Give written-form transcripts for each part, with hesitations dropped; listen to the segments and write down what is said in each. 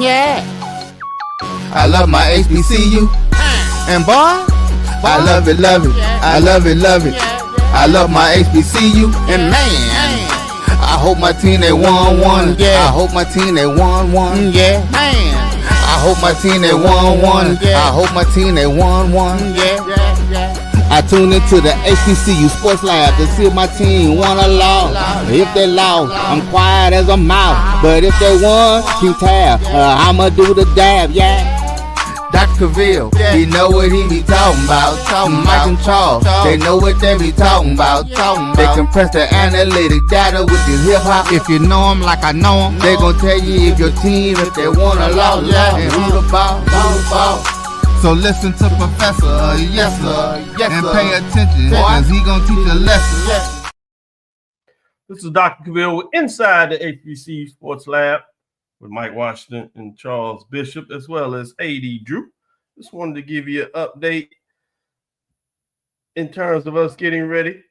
Yeah. I love my HBCU. And boy, I love it, love it. I love it, love it. I love my HBCU. And man, I hope my team they won one. Yeah. I hope my team they won one. Yeah. Man, I hope my team they won one. I hope my team they won one. Yeah. I tune into the HBCU Sports Lab to see if my team won or lost. If they lost, I'm quiet as a mouse. But if they won, keep tab. I'ma do the dab, yeah. Dr. Cavil, he know what he be talking about. Mike and Charles, they know what they be talking about. They compress the analytic data with the hip hop. If you know them like I know them, they gon' tell you if your team, if they won or lost, and who the ball. So listen to Professor, yes sir, and pay attention, cause he gonna teach a lesson. This is Dr. Cavil with Inside the HBCU Sports Lab with Mike Washington and Charles Bishop, as well as AD Drew. Just wanted to give you an update in terms of us getting ready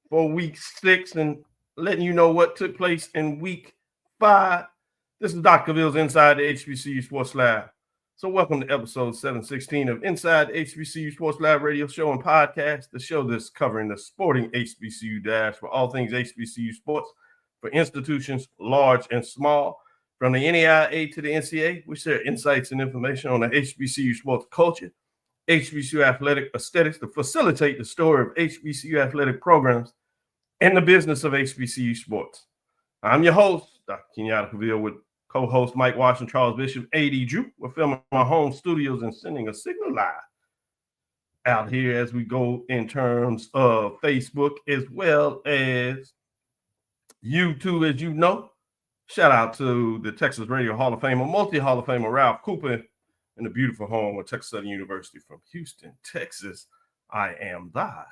for week 6 and letting you know what took place in week 5. This is Dr. Cavil's Inside the HBCU Sports Lab. So welcome to episode 716 of Inside the HBCU Sports Lab radio show and podcast, the show that's covering the sporting HBCU dash for all things HBCU sports for institutions large and small. From the NAIA to the NCAA, we share insights and information on the HBCU sports culture, HBCU athletic aesthetics to facilitate the story of HBCU athletic programs and the business of HBCU sports. I'm your host, Dr. Kenyatta Cavil, with co-host Mike Washington, Charles Bishop, AD Drew. We're filming my home studios and sending a signal live out here as we go in terms of Facebook as well as YouTube, as you know. Shout out to the Texas Radio Hall of Famer, multi-Hall of Famer Ralph Cooper in the beautiful home of Texas Southern University from Houston, Texas. I am thy.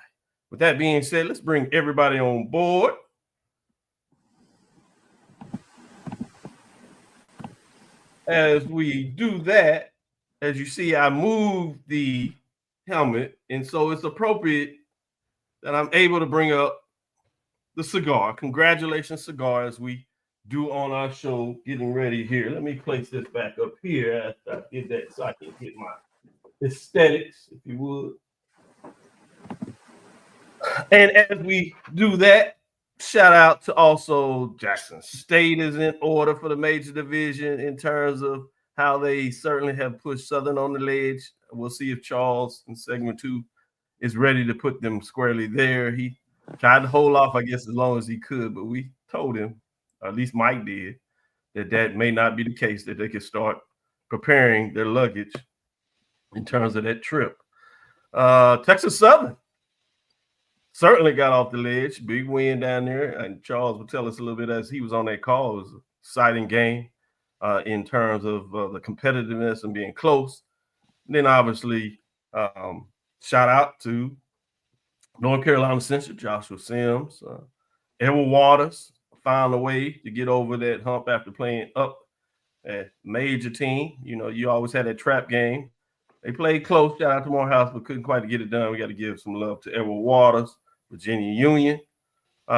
With that being said, let's bring everybody on board. As we do that, as you see, I moved the helmet, and so it's appropriate that I'm able to bring up the cigar. Congratulations, cigar, as we do on our show, getting ready here. Let me place this back up here after I get that so I can get my aesthetics, if you would. And as we do that, shout out to also Jackson State is in order for the major division in terms of how they certainly have pushed Southern on the ledge. We'll see if Charles in segment 2 is ready to put them squarely there. He tried to hold off, I guess, as long as he could, but we told him, or at least Mike did, that may not be the case, that they could start preparing their luggage in terms of that trip. Texas Southern certainly got off the ledge. Big win down there. And Charles will tell us a little bit as he was on that call. It was an exciting game in terms of the competitiveness and being close. And then obviously, shout out to North Carolina Central, Joshua Sims, Edward Waters found a way to get over that hump after playing up a major team. You know, you always had that trap game. They played close. Shout out to Morehouse, but couldn't quite get it done. We got to give some love to Edward Waters. Virginia Union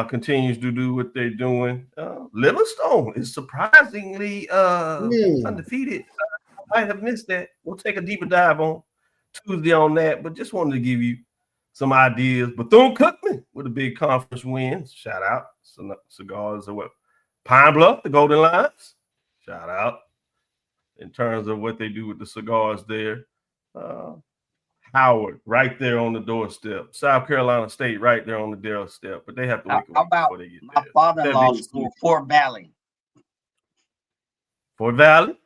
continues to do what they're doing. Livingstone is surprisingly undefeated. I might have missed that. We'll take a deeper dive on Tuesday on that, but just wanted to give you some ideas. Bethune-Cookman with a big conference win. Shout out. Cigars or what? Pine Bluff, the Golden Lions. Shout out in terms of what they do with the cigars there. Howard, right there on the doorstep. South Carolina State, right there on the doorstep. But they have to wake up before they get there. My father-in-law's school, Fort Valley. Fort Valley?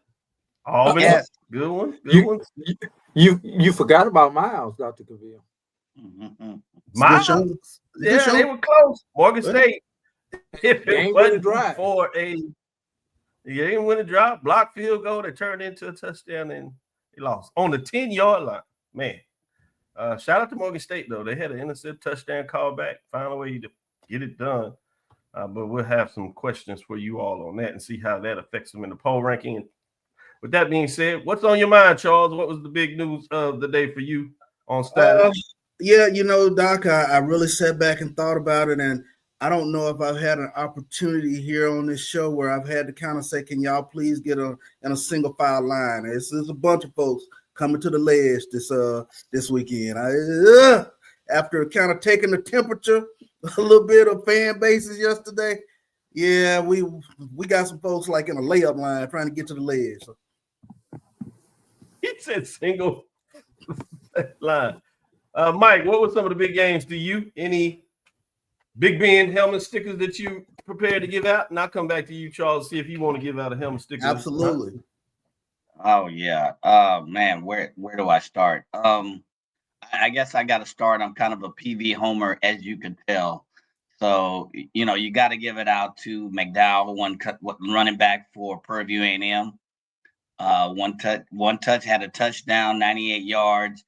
Albany? Yes. Good one. Good one. You forgot about Miles, Dr. Cavil. Mm-hmm. Miles? Yeah, they were close. Morgan State. If it wasn't for they didn't win a drive, block field goal, they turned into a touchdown and they lost on the 10-yard line. Man, shout out to Morgan State, though. They had an innocent touchdown call back, find a way to get it done. But we'll have some questions for you all on that and see how that affects them in the poll ranking. And with that being said, what's on your mind, Charles? What was the big news of the day for you on Saturday? Yeah, you know, Doc, I really sat back and thought about it, and I don't know if I've had an opportunity here on this show where I've had to kind of say, can y'all please get in a single file line? There's a bunch of folks coming to the ledge this weekend. After kind of taking the temperature a little bit of fan bases yesterday, yeah, we got some folks like in a layup line trying to get to the ledge. So. He said single line. Mike, what were some of the big games to you? Any Big Ben helmet stickers that you prepared to give out? And I'll come back to you, Charles, see if you want to give out a helmet sticker. Absolutely. Oh yeah. Man, where do I start? I guess I got to start. I'm kind of a PV homer, as you can tell. So you got to give it out to McDowell, running back for Purview A&M. One touch had a touchdown, 98 yards.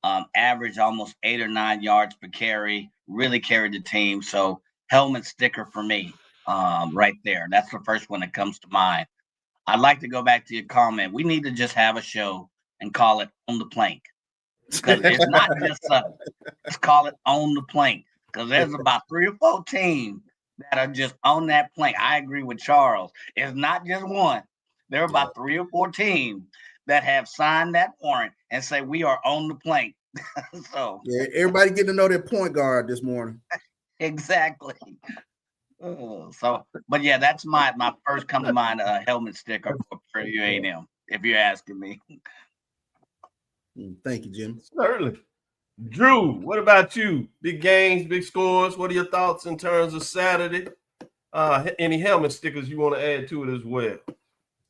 Average almost 8 or 9 yards per carry. Really carried the team. So helmet sticker for me, right there. That's the first one that comes to mind. I'd like to go back to your comment. We need to just have a show and call it On the Plank, because it's not just let's call it On the Plank, because there's about 3 or 4 teams that are just on that plank. I agree with Charles. It's not just one. There are about 3 or 4 teams that have signed that warrant and say we are on the plank. So yeah, everybody getting to know their point guard this morning. Exactly. But yeah, that's my first come to mind helmet sticker for A&M, if you're asking me. Thank you, Jim. Certainly. Drew, what about you? Big games, big scores. What are your thoughts in terms of Saturday? Any helmet stickers you want to add to it as well?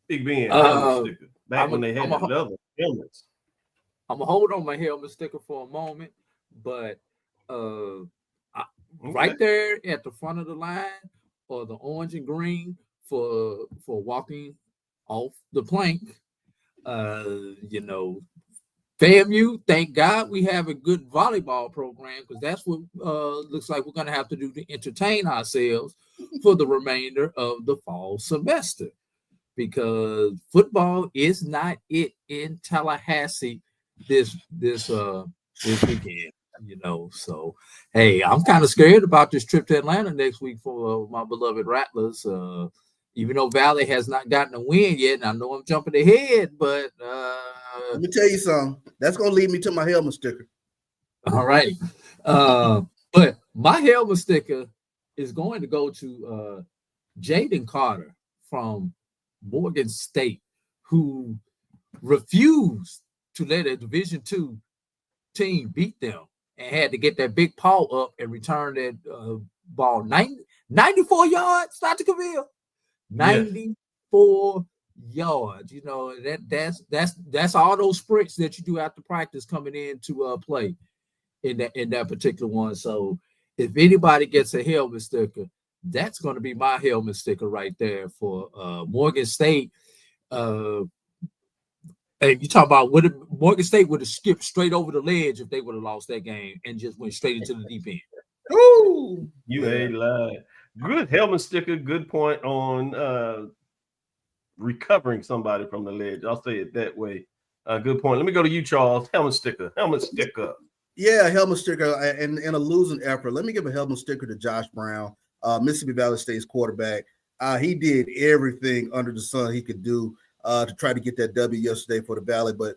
Big Ben helmet sticker. Back when they had the leather helmets. I'm gonna hold on my helmet sticker for a moment, but right there at the front of the line, or the orange and green for walking off the plank. FAMU, thank God we have a good volleyball program, because that's what looks like we're going to have to do to entertain ourselves for the remainder of the fall semester, because football is not it in Tallahassee this weekend. So hey, I'm kind of scared about this trip to Atlanta next week for my beloved Rattlers. Even though Valley has not gotten a win yet, and I know I'm jumping ahead, but let me tell you something. That's gonna lead me to my helmet sticker. All right. But my helmet sticker is going to go to Jaden Carter from Morgan State, who refused to let a Division II team beat them and had to get that big paw up and return that ball 94 yards, Dr. Cavil. 94 yards. That's all those sprints that you do after practice coming into play in that particular one. So if anybody gets a helmet sticker, that's going to be my helmet sticker right there for Morgan State. And you talk about Morgan State would have skipped straight over the ledge if they would have lost that game and just went straight into the deep end. Ooh, you ain't lying. Good helmet sticker. Good point on recovering somebody from the ledge. I'll say it that way. Good point. Let me go to you, Charles. Helmet sticker. Yeah, helmet sticker. And in a losing effort, let me give a helmet sticker to Josh Brown, Mississippi Valley State's quarterback. He did everything under the sun he could do to try to get that W yesterday for the Valley. But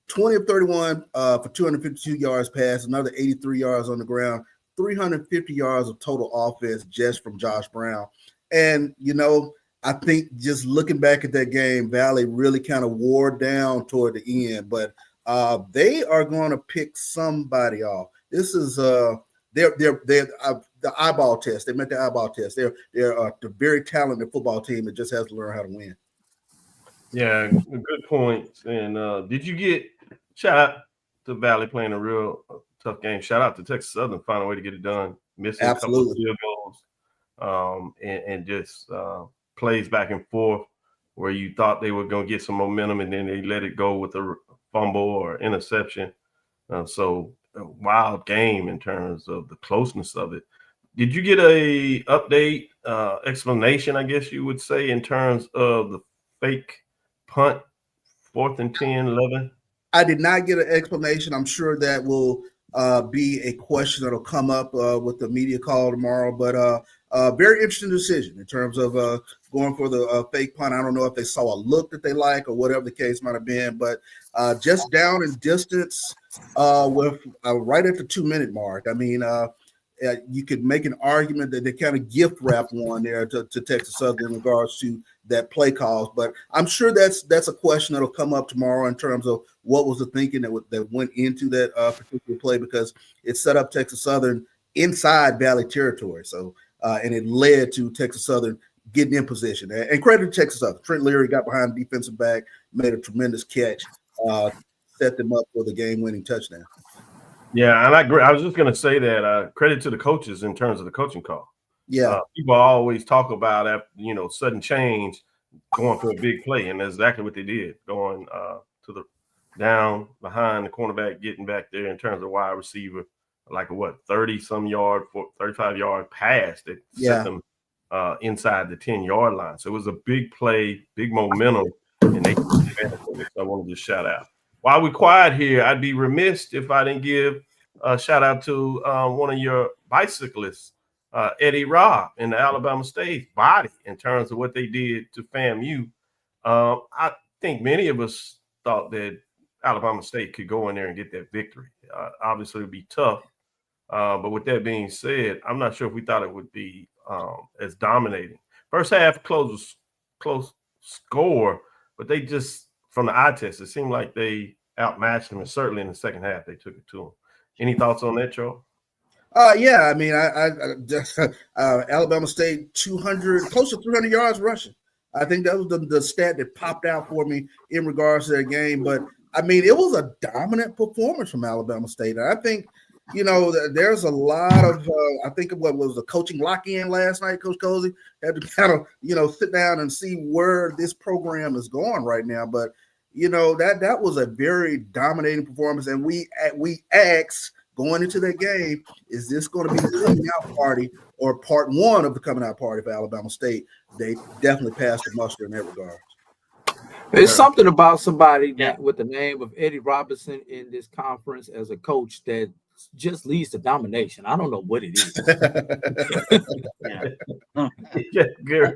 20 of 31 for 252 yards pass, another 83 yards on the ground, 350 yards of total offense just from Josh Brown. And, I think just looking back at that game, Valley really kind of wore down toward the end, but they are going to pick somebody off. This is they're the eyeball test. They met the eyeball test. They're a very talented football team that just has to learn how to win. Yeah, good points. And did you get shout out to Valley playing a real tough game? Shout out to Texas Southern, find a way to get it done. Missing Absolutely. a couple of field goals, and just plays back and forth where you thought they were going to get some momentum, and then they let it go with a fumble or interception. So a wild game in terms of the closeness of it. Did you get a update, explanation, I guess you would say, in terms of the fake punt, 4th and 10, 11? I did not get an explanation. I'm sure that will be a question that'll come up with the media call tomorrow. But very interesting decision in terms of going for the fake punt. I don't know if they saw a look that they like or whatever the case might have been, but just down in distance with right at the 2-minute mark. I mean, you could make an argument that they kind of gift wrap one there to Texas Southern in regards to that play calls, but I'm sure that's a question that'll come up tomorrow in terms of what was the thinking that went into that particular play, because it set up Texas Southern inside Valley territory. So and it led to Texas Southern getting in position. And credit to Texas Southern. Trent Leary got behind the defensive back, made a tremendous catch, set them up for the game-winning touchdown. Yeah, and I agree. I was just going to say that credit to the coaches in terms of the coaching call. Yeah, people always talk about sudden change, going for a big play, and that's exactly what they did, going to the down behind the cornerback, getting back there in terms of wide receiver, like a 35 yard pass that set them inside the 10-yard line. So it was a big play, big momentum, and they took advantage of it. So I wanted to shout out. While we're quiet here, I'd be remiss if I didn't give a shout out to one of your bicyclists, Eddie Robb in the Alabama State body, in terms of what they did to FAMU. I think many of us thought that Alabama State could go in there and get that victory. Obviously, it would be tough. But with that being said, I'm not sure if we thought it would be as dominating. First half, close score, but they just, from the eye test, it seemed like they outmatched them, and certainly in the second half, they took it to them. Any thoughts on that, Joe? Yeah, I mean, Alabama State 200, close to 300 yards rushing. I think that was the stat that popped out for me in regards to their game. But I mean, it was a dominant performance from Alabama State. And I think, there's a lot of, I think what was the coaching lock-in last night, Coach Cozy had to kind of, sit down and see where this program is going right now. But, that was a very dominating performance. And we asked, going into that game, is this going to be the coming out party or part one of the coming out party for Alabama State? They definitely passed the muster in that regard. There's something about somebody that with the name of Eddie Robinson in this conference as a coach that just leads to domination. I don't know what it is.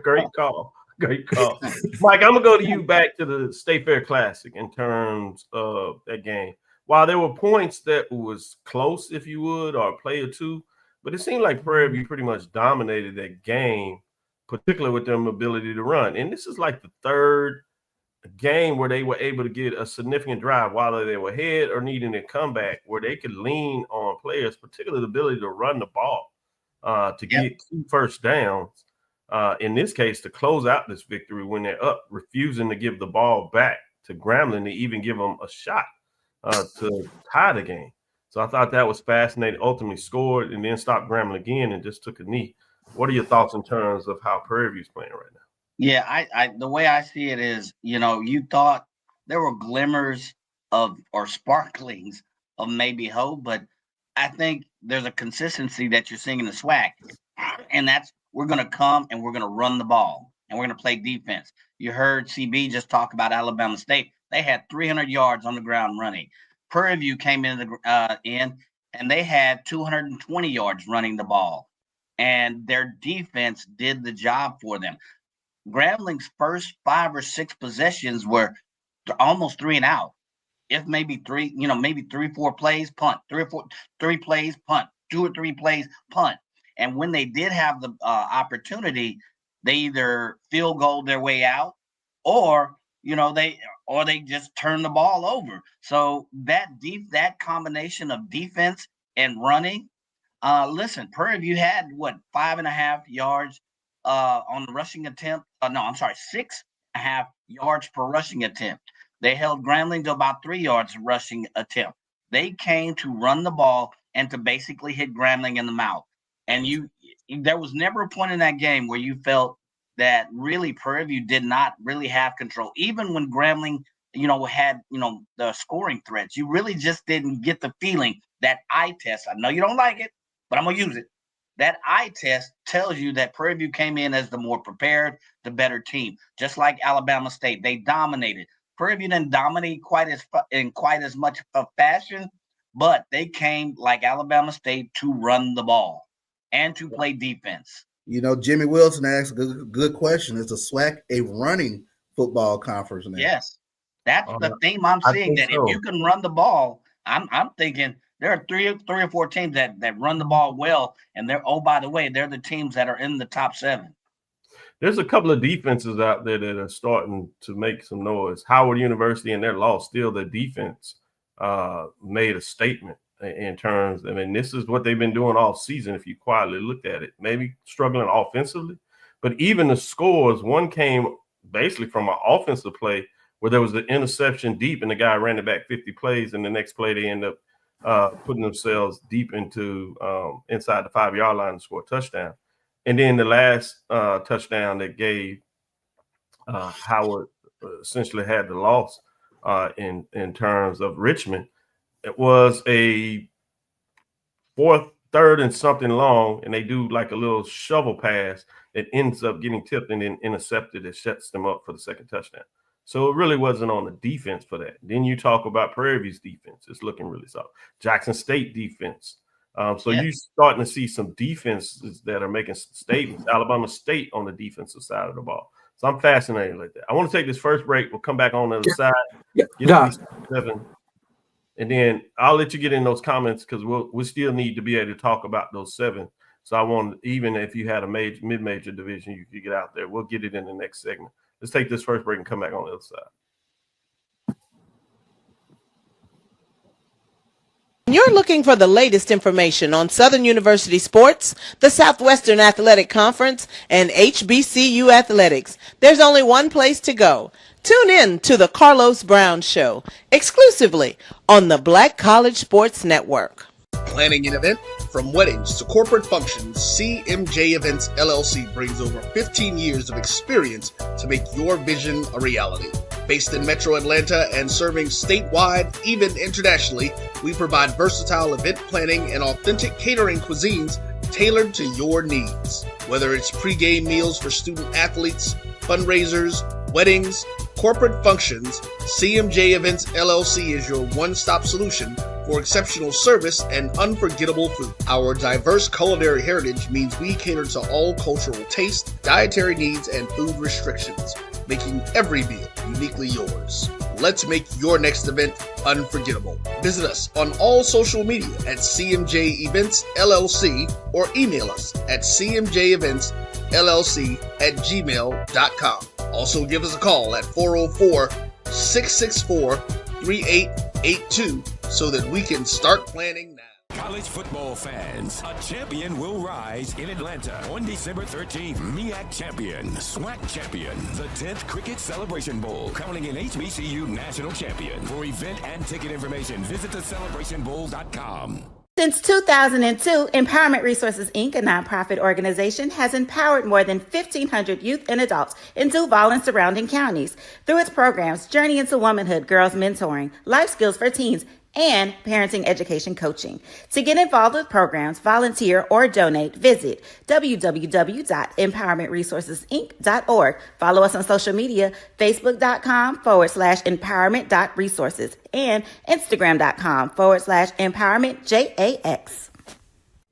Great call. Great call. Mike, I'm going to go to you back to the State Fair Classic in terms of that game. While there were points that was close, if you would, or a play or two, but it seemed like Prairie View pretty much dominated that game, particularly with their ability to run. And this is like the third game where they were able to get a significant drive while they were ahead or needing a comeback, where they could lean on players, particularly the ability to run the ball to get 2 first downs. In this case, to close out this victory when they're up, refusing to give the ball back to Grambling to even give them a shot to tie the game. So I thought that was fascinating. Ultimately scored and then stopped Grambling again and just took a knee. What are your thoughts in terms of how Prairie View's playing right now? Yeah, I the way I see it is, you thought there were glimmers of or sparklings of maybe hope, but I think there's a consistency that you're seeing in the SWAC, and that's we're going to come and we're going to run the ball and we're going to play defense. You heard CB just talk about Alabama State. They had 300 yards on the ground running. Prairie View came in and they had 220 yards running the ball, and their defense did the job for them. Grambling's first 5 or 6 possessions were almost 3 and out. If maybe 3, maybe 3-4 plays, punt, 3 plays, punt, 2 or 3 plays, punt. And when they did have the opportunity, they either field goal their way out, or they just turn the ball over. So that combination of defense and running. Listen, Prairie View had 5.5 yards on the rushing attempt. 6.5 yards per rushing attempt. They held Grambling to about 3 yards rushing attempt. They came to run the ball and to basically hit Grambling in the mouth. And there was never a point in that game where you felt that really Prairie View did not really have control. Even when Grambling, had, the scoring threats, you really just didn't get the feeling that eye test. I know you don't like it, but I'm going to use it. That eye test tells you that Prairie View came in as the more prepared, the better team. Just like Alabama State, they dominated. Prairie View didn't dominate quite as much of fashion, but they came like Alabama State to run the ball and to play defense. You know, Jimmy Wilson asked a good question. Is the SWAC a running football conference now? Yes, that's the theme I'm seeing. That so. if you can run the ball, I'm thinking there are three or four teams that run the ball well, and by the way, they're the teams that are in the top 7. There's a couple of defenses out there that are starting to make some noise. Howard University and their loss, still the defense made a statement in terms. I mean, this is what they've been doing all season. If you quietly looked at it, maybe struggling offensively, but even the scores, one came basically from an offensive play where there was an interception deep and the guy ran it back 50 plays, and the next play they end up putting themselves deep into inside the 5-yard line and score a touchdown. And then the last touchdown that gave Howard essentially had the loss in terms of Richmond. It was a 4th, 3rd and something long, and they do like a little shovel pass that ends up getting tipped and then intercepted. That sets them up for the second touchdown. So it really wasn't on the defense for that. Then you talk about Prairie View's defense. It's looking really soft. Jackson State defense. You're starting to see some defenses that are making statements. Alabama State on the defensive side of the ball. So I'm fascinated like that. I want to take this first break. We'll come back on the other side. 7. And then I'll let you get in those comments because we still need to be able to talk about those 7. So I want, even if you had a mid-major division, you could get out there. We'll get it in the next segment. Let's take this first break and come back on the other side. You're looking for the latest information on Southern University sports, the Southwestern Athletic Conference, and HBCU athletics. There's only one place to go. Tune in to the Carlos Brown Show, exclusively on the Black College Sports Network. Planning an event? From weddings to corporate functions, CMJ Events LLC brings over 15 years of experience to make your vision a reality. Based in Metro Atlanta and serving statewide, even internationally, we provide versatile event planning and authentic catering cuisines tailored to your needs. Whether it's pre-game meals for student athletes, fundraisers, weddings, corporate functions, CMJ Events LLC is your one-stop solution for exceptional service and unforgettable food. Our diverse culinary heritage means we cater to all cultural taste, dietary needs, and food restrictions, making every meal uniquely yours. Let's make your next event unforgettable. Visit us on all social media at CMJ Events LLC or email us at cmjeventsllc@gmail.com. Also give us a call at 404-664-3882 so that we can start planning now. College football fans, a champion will rise in Atlanta on December 13th. MEAC champion, SWAC champion, the 10th Cricket Celebration Bowl, crowning an HBCU national champion. For event and ticket information, visit thecelebrationbowl.com. Since 2002, Empowerment Resources, Inc., a nonprofit organization, has empowered more than 1,500 youth and adults in Duval and surrounding counties. Through its programs, Journey into Womanhood, Girls Mentoring, Life Skills for Teens, and parenting education coaching. To get involved with programs, volunteer, or donate, visit www.empowermentresourcesinc.org. Follow us on social media, facebook.com/empowerment.resources and instagram.com/empowermentJAX.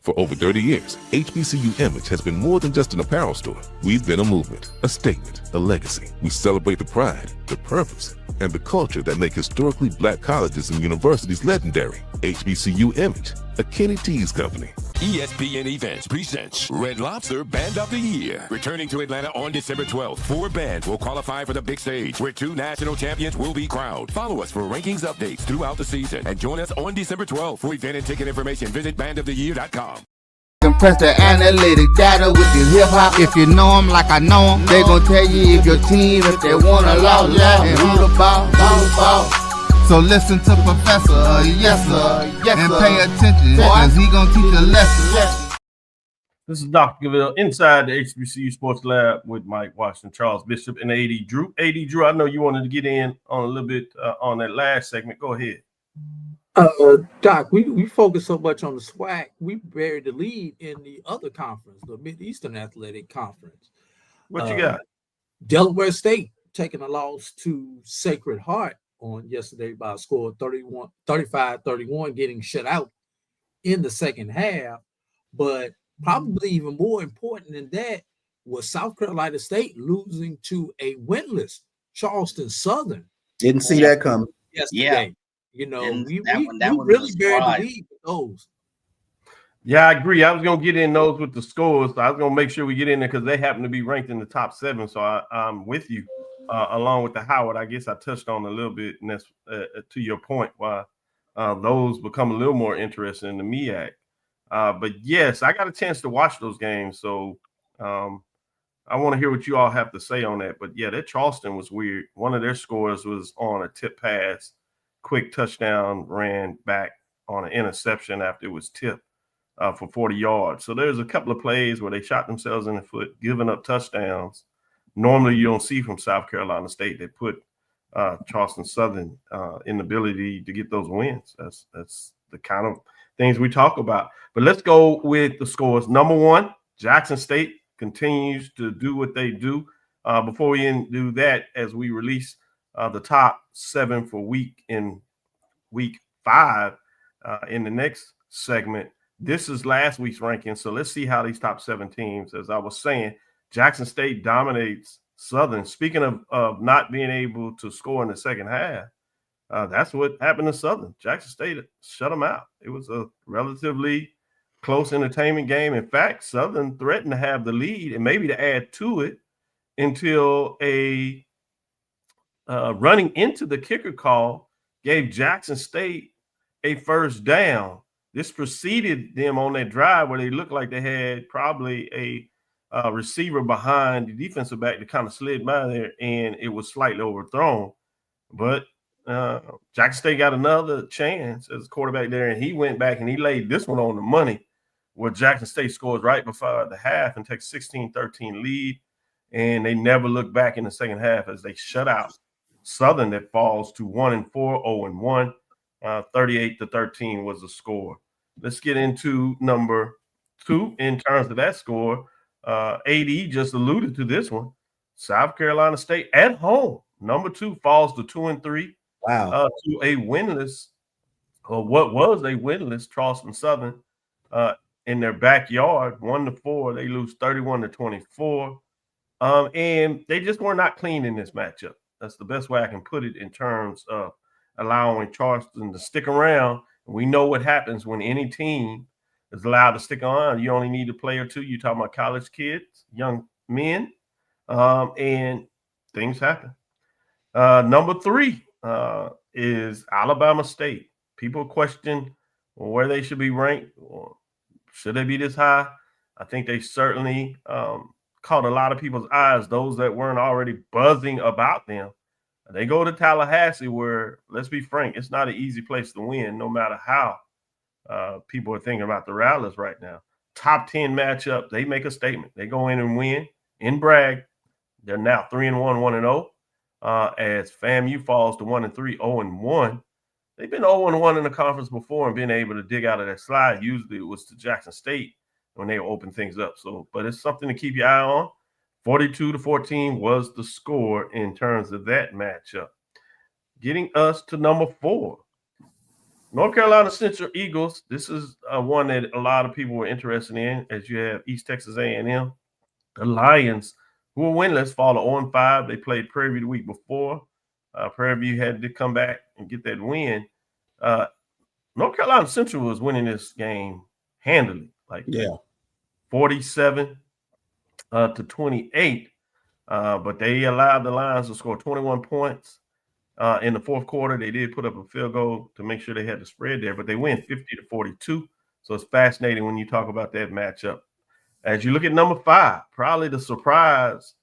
For over 30 years, HBCU Image has been more than just an apparel store. We've been a movement, a statement, a legacy. We celebrate the pride, the purpose, and the culture that make historically black colleges and universities legendary. HBCU Image, a Kenny T's company. ESPN Events presents Red Lobster Band of the Year. Returning to Atlanta on December 12th, 4 bands will qualify for the big stage, where 2 national champions will be crowned. Follow us for rankings updates throughout the season, and join us on December 12th. For event and ticket information, visit bandoftheyear.com. Compress the analytic data with your hip hop. If you know them like I know them, they gon' tell you if your team, if they want to lose, and who the ball. So listen to Professor, yes sir, and pay attention, cause he gon' teach a lesson. This is Dr. Cavil inside the HBCU Sports Lab with Mike Washington, Charles Bishop, and AD Drew. AD Drew, I know you wanted to get in on a little bit on that last segment. Go ahead. Doc, we focus so much on the SWAC, we buried the lead in the other conference, the Mid-Eastern Athletic Conference. What you got? Delaware State taking a loss to Sacred Heart on yesterday by a score of 35-31, getting shut out in the second half. But probably even more important than that was South Carolina State losing to a winless Charleston Southern. Didn't see that coming. Yesterday. You know, we was really a buried the surprise. lead with those. Yeah, I agree. I was going to get in those with the scores. So I was going to make sure we get in there because they happen to be ranked in the top 7. So I'm with you along with the Howard. I guess I touched on a little bit, and that's to your point why those become a little more interesting in the MEAC. But yes, I got a chance to watch those games. So I want to hear what you all have to say on that. But yeah, that Charleston was weird. One of their scores was on a tip pass, quick touchdown, ran back on an interception after it was tipped. For 40 yards. So there's a couple of plays where they shot themselves in the foot, giving up touchdowns. Normally you don't see from South Carolina State. They put Charleston Southern in the ability to get those wins. That's the kind of things we talk about. But let's go with the scores. Number 1, Jackson State continues to do what they do. Before we do that, as we release the top 7 for week 5 in the next segment, this is last week's ranking, so let's see how these top 7 teams, as I was saying, Jackson State dominates Southern. Speaking of not being able to score in the second half, that's what happened to Southern. Jackson State shut them out. It was a relatively close entertainment game. In fact, Southern threatened to have the lead and maybe to add to it until a running into the kicker call gave Jackson State a first down. This preceded them on that drive where they looked like they had probably a receiver behind the defensive back that kind of slid by there, and it was slightly overthrown. But Jackson State got another chance as a quarterback there, and he went back and he laid this one on the money where Jackson State scores right before the half and takes 16-13 lead, and they never look back in the second half as they shut out Southern that falls to 1-4, 0-1. 38-13 was the score. Let's get into number 2 in terms of that score. AD just alluded to this one. South Carolina State at home, number 2, falls to 2-3. Wow. To a winless, or what was a winless Charleston Southern in their backyard, 1-4. They lose 31-24. And they just were not clean in this matchup. That's the best way I can put it in terms of allowing Charleston to stick around. We know what happens when any team is allowed to stick on. You only need a play or two. You're talking about college kids, young men, and things happen. Number 3 is Alabama State. People question where they should be ranked, or should they be this high? I think they certainly caught a lot of people's eyes, those that weren't already buzzing about them. They go to Tallahassee where, let's be frank, it's not an easy place to win, no matter how people are thinking about the Rattlers right now. Top 10 matchup, they make a statement. They go in and win in Bragg. They're now 3-1, 1-0. As FAMU falls to 1-3, 0-1. They've been 0-1 in the conference before and been able to dig out of that slide. Usually it was to Jackson State when they open things up. So, but it's something to keep your eye on. 42-14 was the score in terms of that matchup. Getting us to number 4, North Carolina Central Eagles. This is one that a lot of people were interested in, as you have East Texas A&M. The Lions, who were winless, fall to 0-5. They played Prairie View the week before. Prairie View had to come back and get that win. North Carolina Central was winning this game handily, 47-28. But they allowed the Lions to score 21 points in the fourth quarter. They did put up a field goal to make sure they had the spread there, but they win 50-42. So it's fascinating when you talk about that matchup. As you look at number 5, probably the surprise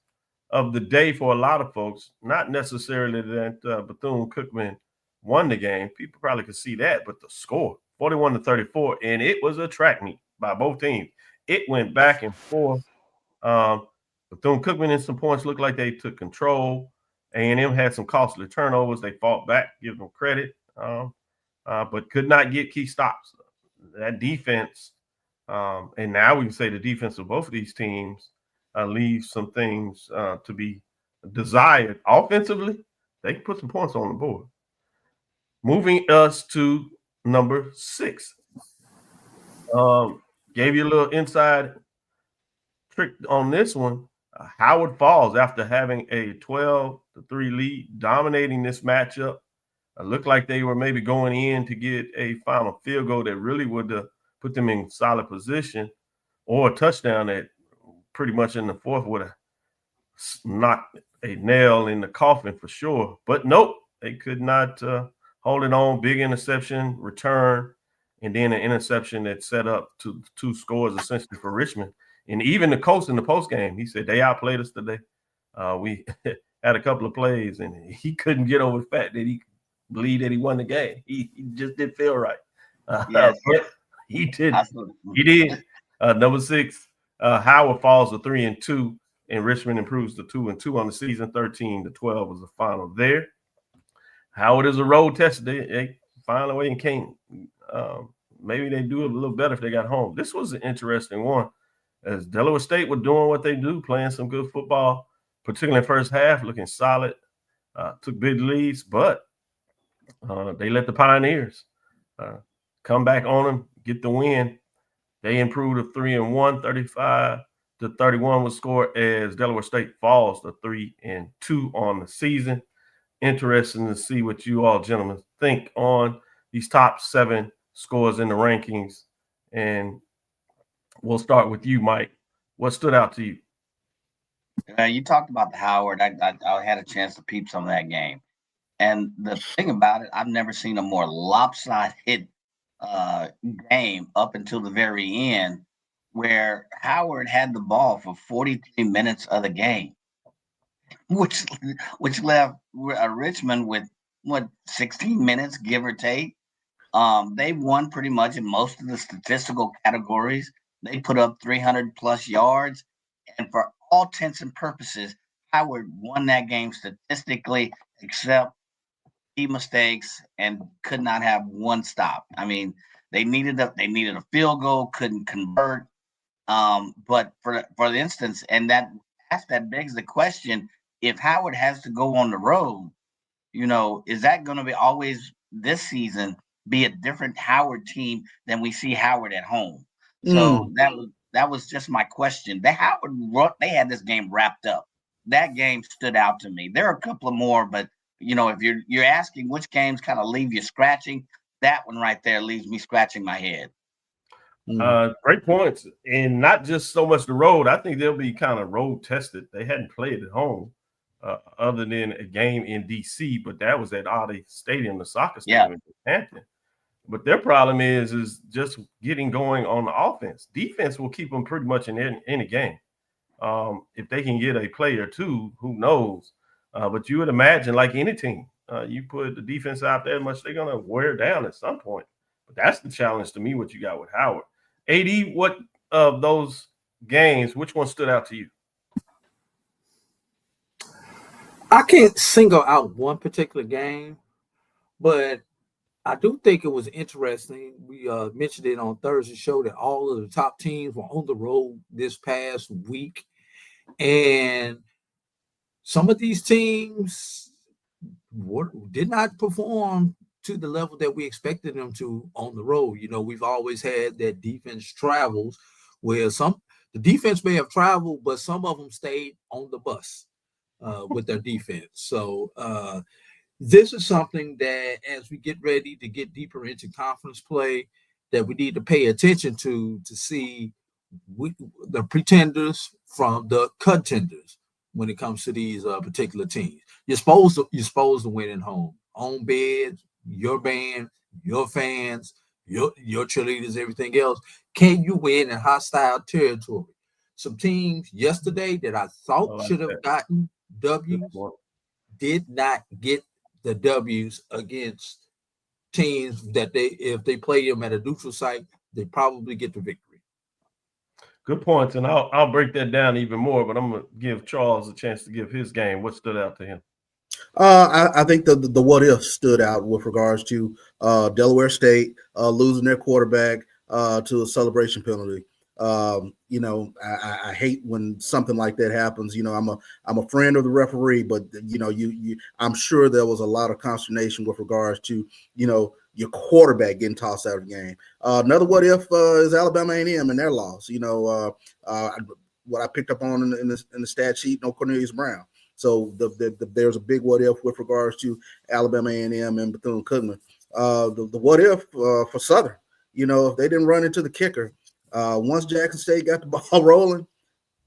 of the day for a lot of folks, not necessarily that Bethune-Cookman won the game. People probably could see that, but the score, 41-34, and it was a track meet by both teams. It went back and forth. Bethune-Cookman in some points looked like they took control. A&M had some costly turnovers. They fought back, give them credit, but could not get key stops. That defense, and now we can say the defense of both of these teams leaves some things to be desired. Offensively, they can put some points on the board. Moving us to number 6. Gave you a little inside trick on this one. Howard Falls, after having a 12-3 lead, dominating this matchup. Looked like they were maybe going in to get a final field goal that really would put them in solid position, or a touchdown that pretty much in the fourth would have knocked a nail in the coffin for sure. But nope, they could not hold it on. Big interception, return, and then an interception that set up 2 scores essentially for Richmond. And even the coach in the post game, he said they outplayed us today. We had a couple of plays, and he couldn't get over the fact that he believed that he won the game. He just didn't feel right. Yes. But he did. He did. Number 6, Howard falls to 3-2, and Richmond improves to 2-2 on the season. 13-12 was the final there. Howard is a road test. They find a way and came. Maybe they do it a little better if they got home. This was an interesting one, as Delaware State were doing what they do, playing some good football, particularly in the first half, looking solid. Took big leads, but they let the Pioneers come back on them, get the win. They improved to 3-1, 35-31 was scored, as Delaware State falls to 3-2 on the season. Interesting to see what you all gentlemen think on these top 7 scores in the rankings. And we'll start with you, Mike. What stood out to you? You talked about the Howard. I had a chance to peep some of that game. And the thing about it, I've never seen a more lopsided game up until the very end, where Howard had the ball for 43 minutes of the game, which left Richmond with 16 minutes, give or take. They won pretty much in most of the statistical categories. They put up 300 plus yards, and for all intents and purposes, Howard won that game statistically, except mistakes, and could not have one stop. I mean, they needed a field goal, couldn't convert. But for the instance, and that begs the question: if Howard has to go on the road, is that going to be always this season be a different Howard team than we see Howard at home? So that was just my question. They had this game wrapped up. That game stood out to me. There are a couple of more, but if you're asking which games kind of leave you scratching, that one right there leaves me scratching my head. Great points. And not just so much the road. I think they'll be kind of road tested. They hadn't played at home other than a game in D.C., but that was at Audi Stadium, the soccer stadium in Hampton. But their problem is just getting going on the offense. Defense will keep them pretty much in any game. If they can get a play or two, who knows? But you would imagine, like any team, you put the defense out there much, they're going to wear down at some point. But that's the challenge to me, what you got with Howard. AD, what of those games, which one stood out to you? I can't single out one particular game, but I do think it was interesting. We mentioned it on Thursday's show that all of the top teams were on the road this past week. And some of these teams did not perform to the level that we expected them to on the road. We've always had that defense travels, where the defense may have traveled, but some of them stayed on the bus with their defense. So this is something that, as we get ready to get deeper into conference play, that we need to pay attention to see the pretenders from the contenders when it comes to these particular teams. You're supposed to win at home, on bed, your band, your fans, your cheerleaders, everything else. Can you win in hostile territory? Some teams yesterday that I thought should have gotten W's did not get the W's against teams that if they play them at a neutral site, they probably get the victory. Good points, and I'll break that down even more, but I'm going to give Charles a chance to give his game. What stood out to him? I think the what if stood out with regards to Delaware State losing their quarterback to a celebration penalty. You know, I hate when something like that happens. You know, I'm a friend of the referee, but you know, I'm sure there was a lot of consternation with regards to, you know, your quarterback getting tossed out of the game. Another what if is Alabama A&M and their loss. You know, what I picked up on in the stat sheet, no Cornelius Brown. So there's a big what if with regards to Alabama A&M and Bethune-Cookman. The what if for Southern, you know, if they didn't run into the kicker. Once Jackson State got the ball rolling,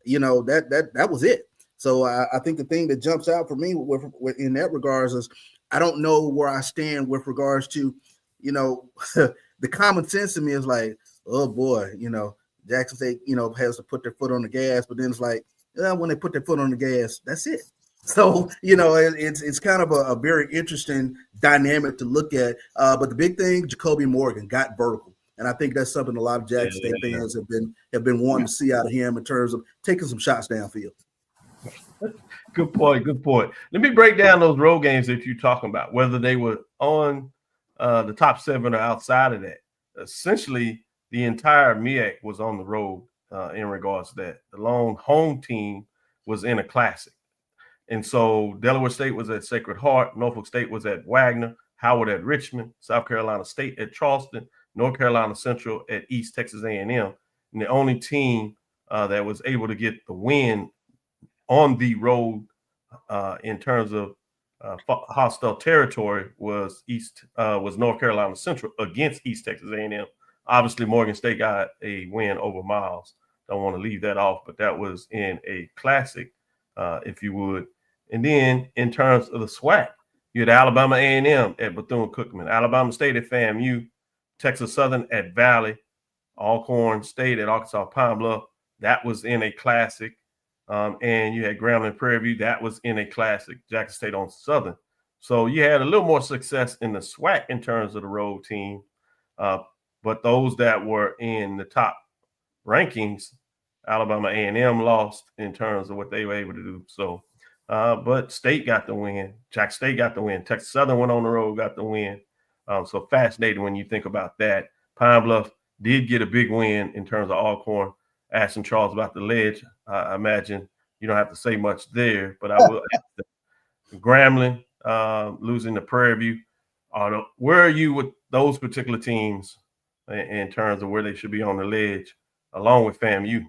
you know, that was it. So I think the thing that jumps out for me with in that regards is I don't know where I stand with regards to, you know, the common sense in me is like, oh boy, you know, Jackson State, you know, has to put their foot on the gas, but then it's like, when they put their foot on the gas, that's it. So, you know, it's kind of a very interesting dynamic to look at. But the big thing, Jacoby Morgan got vertical. And I think that's something a lot of Jackson State fans have been wanting to see out of him in terms of taking some shots downfield. Good point. Good point. Let me break down those road games that you're talking about, whether they were on the top 7 or outside of that. Essentially, the entire MEAC was on the road in regards to that. The lone home team was in a classic. And so Delaware State was at Sacred Heart, Norfolk State was at Wagner, Howard at Richmond, South Carolina State at Charleston, North Carolina Central at East Texas A&M. And the only team that was able to get the win on the road in terms of hostile territory was North Carolina Central against East Texas A&M. Obviously, Morgan State got a win over Miles. Don't want to leave that off, but that was in a classic, if you would. And then in terms of the SWAC, you had Alabama A&M at Bethune-Cookman, Alabama State at FAMU, Texas Southern at Valley, Alcorn State at Arkansas Pine Bluff. That was in a classic. And you had Grambling Prairie View. That was in a classic. Jackson State on Southern. So you had a little more success in the SWAC in terms of the road team. But those that were in the top rankings, Alabama A&M lost in terms of what they were able to do. So, but State got the win. Jackson State got the win. Texas Southern went on the road, got the win. So fascinating when you think about that. Pine Bluff did get a big win in terms of Alcorn. Asking Charles about the ledge. I imagine you don't have to say much there, but I will ask Grambling losing to Prairie View. Where are you with those particular teams in terms of where they should be on the ledge, along with FAMU?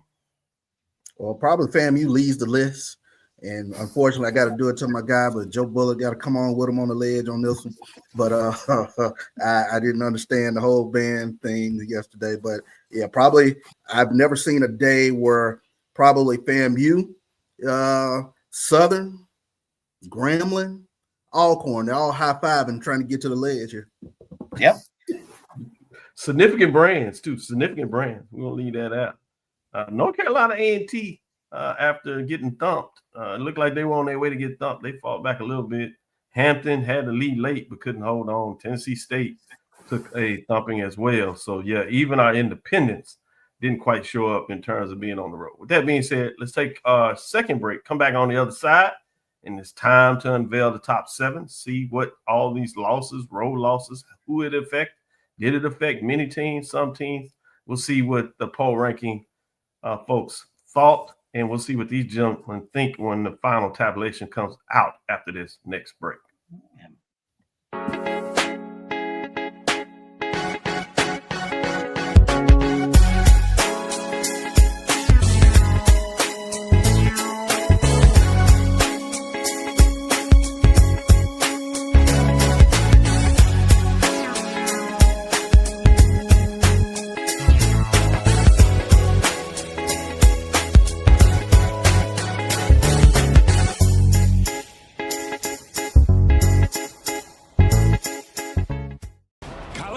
Well, probably FAMU leads the list. And unfortunately, I got to do it to my guy, but Joe Bullock got to come on with him on the ledge on this one. But I didn't understand the whole band thing yesterday. But yeah, probably I've never seen a day where probably FAMU, Southern, Grambling, Alcorn, they're all high-fiving trying to get to the ledge here. Yep. Significant brands, too. Significant brands. We'll leave that out. North Carolina A&T, after getting thumped, it looked like they were on their way to get thumped. They fought back a little bit. Hampton had the lead late but couldn't hold on. Tennessee State took a thumping as well. So, yeah, even our independents didn't quite show up in terms of being on the road. With that being said, let's take our second break, come back on the other side, and it's time to unveil the top 7, see what all these losses, road losses, who it affect. Did it affect many teams, some teams? We'll see what the poll ranking folks thought. And we'll see what these gentlemen think when the final tabulation comes out after this next break.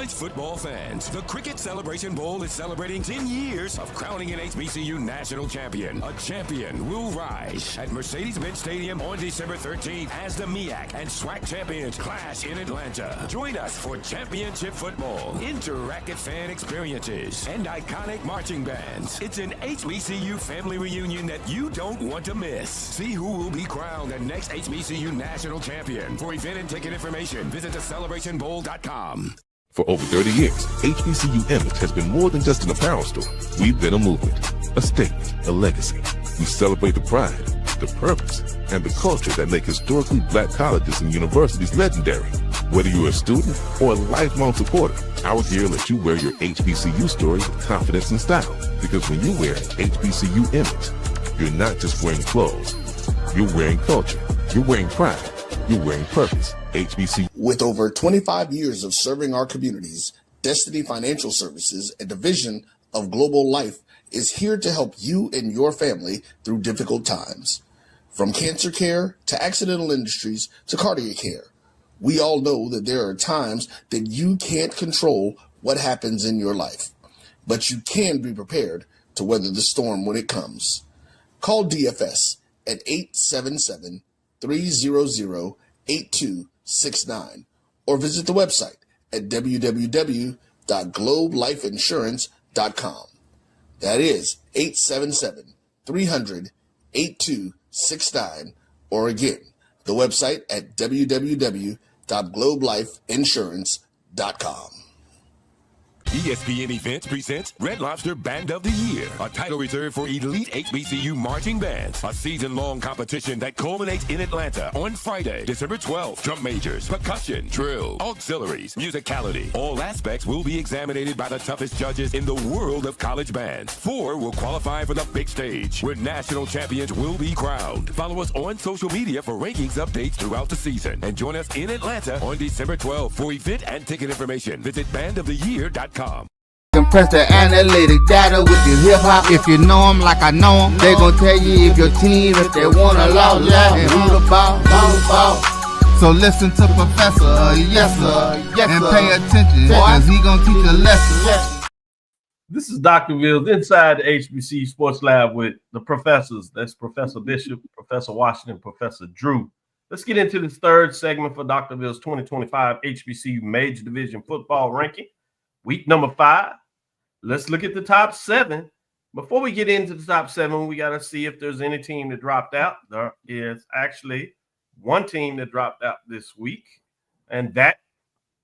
Football fans, the Cricket Celebration Bowl is celebrating 10 years of crowning an HBCU national champion. A champion will rise at Mercedes-Benz Stadium on December 13th as the MEAC and SWAC champions clash in Atlanta. Join us for championship football, interactive fan experiences, and iconic marching bands. It's an HBCU family reunion that you don't want to miss. See who will be crowned the next HBCU national champion. For event and ticket information, visit thecelebrationbowl.com. For over 30 years, HBCU Image has been more than just an apparel store. We've been a movement, a statement, a legacy. We celebrate the pride, the purpose, and the culture that make historically black colleges and universities legendary. Whether you're a student or a lifelong supporter, our gear lets you wear your HBCU story with confidence and style. Because when you wear HBCU Image, you're not just wearing clothes. You're wearing culture. You're wearing pride. You're wearing purpose. HBCU. With over 25 years of serving our communities, Destiny Financial Services, a division of Global Life, is here to help you and your family through difficult times. From cancer care to accidental industries to cardiac care, we all know that there are times that you can't control what happens in your life, but you can be prepared to weather the storm when it comes. Call DFS at 877-300-8269 or visit the website at www.globelifeinsurance.com. That is 877-300-8269, or again, the website at www.globelifeinsurance.com. ESPN Events presents Red Lobster Band of the Year, a title reserved for elite HBCU marching bands. A season-long competition that culminates in Atlanta on Friday, December 12th. Drum majors, percussion, drill, auxiliaries, musicality. All aspects will be examined by the toughest judges in the world of college bands. 4 will qualify for the big stage, where national champions will be crowned. Follow us on social media for rankings updates throughout the season. And join us in Atlanta on December 12th. For event and ticket information, visit bandoftheyear.com. Compress the analytic data with your hip hop. If you know them like I know them, they gon' tell you if your team, if they wanna law, and who the ball. So listen to Professor, yes sir, and pay attention, cause he gon' teach a lesson. This is Dr. Ville's inside the HBCU Sports Lab with the professors. That's Professor Bishop, Professor Washington, Professor Drew. Let's get into this third segment for Dr. Ville's 2025 HBCU Major Division Football Ranking. Week number 5. Let's look at the top 7. Before we get into the top 7, we got to see if there's any team that dropped out. There is actually one team that dropped out this week, and that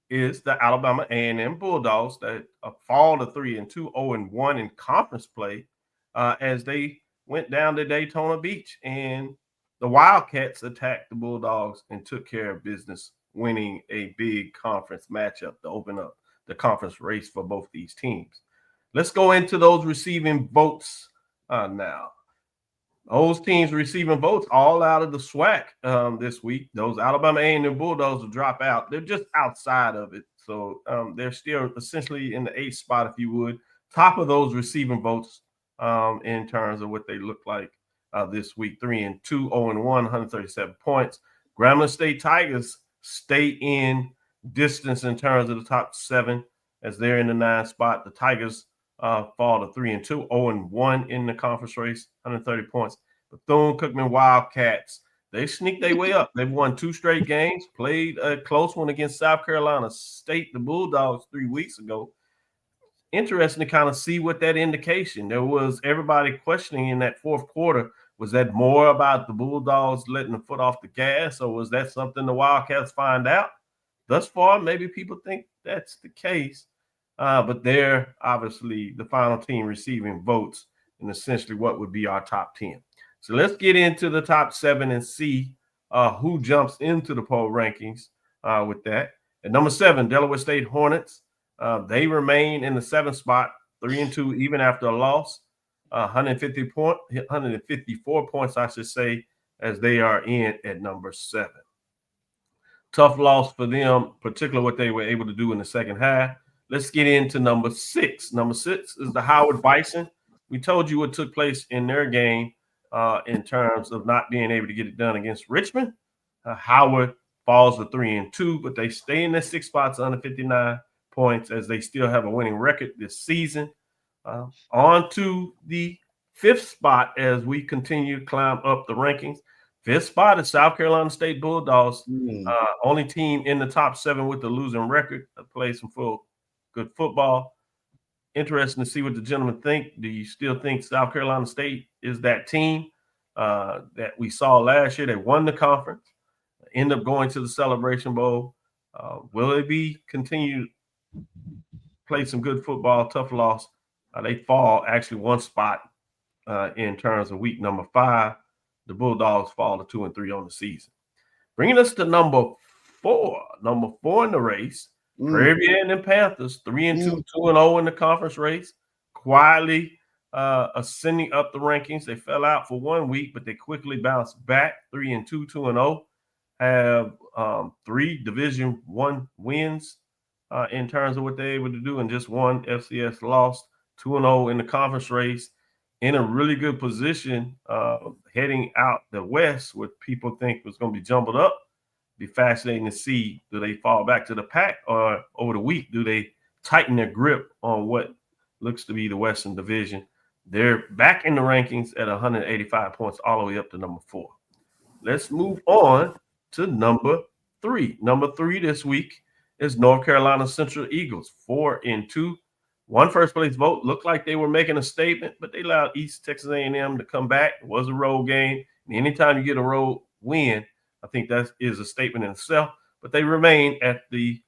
is the Alabama A&M Bulldogs that fall to 3-2, 0-1 in conference play as they went down to Daytona Beach, and the Wildcats attacked the Bulldogs and took care of business, winning a big conference matchup to open up the conference race for both these teams. Let's go into those receiving votes now. Those teams receiving votes all out of the SWAC this week. Those Alabama A&M Bulldogs will drop out. They're just outside of it. So they're still essentially in the 8th spot, if you would. Top of those receiving votes in terms of what they look like this week. 3-2, 0-1, 137 points. Grambling State Tigers stay in distance in terms of the top 7 as they're in the 9th spot. The Tigers fall to 3-2, 0-1 in the conference race, 130 points. Bethune-Cookman Wildcats, they sneaked their way up. They've won 2 straight games, played a close one against South Carolina State, the Bulldogs, 3 weeks ago. Interesting to kind of see what that indication. There was everybody questioning in that 4th quarter, was that more about the Bulldogs letting the foot off the gas, or was that something the Wildcats find out? Thus far, maybe people think that's the case. But they're obviously the final team receiving votes in essentially what would be our top 10. So let's get into the top 7 and see who jumps into the poll rankings with that. At number 7, Delaware State Hornets. They remain in the 7th spot, 3-2, even after a loss. 154 points, I should say, as they are in at number 7. Tough loss for them, particularly what they were able to do in the second half. Let's get into number 6. Number 6 is the Howard Bison. We told you what took place in their game in terms of not being able to get it done against Richmond. Howard falls to 3-2, but they stay in their 6 spots, 159 points, as they still have a winning record this season. On to the 5th spot as we continue to climb up the rankings. 5th spot is South Carolina State Bulldogs, only team in the top 7 with a losing record. Plays some good football. Interesting to see what the gentlemen think. Do you still think South Carolina State is that team that we saw last year? They won the conference, end up going to the Celebration Bowl. Will it be continued played some good football, tough loss. They fall actually one spot in terms of week number 5. The Bulldogs fall to 2-3 on the season. Bringing us to number 4. Number 4 in the race, Prairie View and Panthers, 3-2, 2-0 in the conference race. Quietly ascending up the rankings. They fell out for 1 week, but they quickly bounced back. 3-2, 2-0. Have 3 Division I wins in terms of what they're able to do, and just 1 FCS loss. 2-0 in the conference race. In a really good position heading out the West, what people think was going to be jumbled up. Be fascinating to see, do they fall back to the pack, or over the week do they tighten their grip on what looks to be the Western Division. They're back in the rankings at 185 points all the way up to number 4. Let's move on to number 3. Number 3 this week is North Carolina Central Eagles, 4-2. 1 first place vote. Looked like they were making a statement, but they allowed East Texas A&M to come back. It was a road game. And anytime you get a road win, I think that is a statement in itself. But they remain at the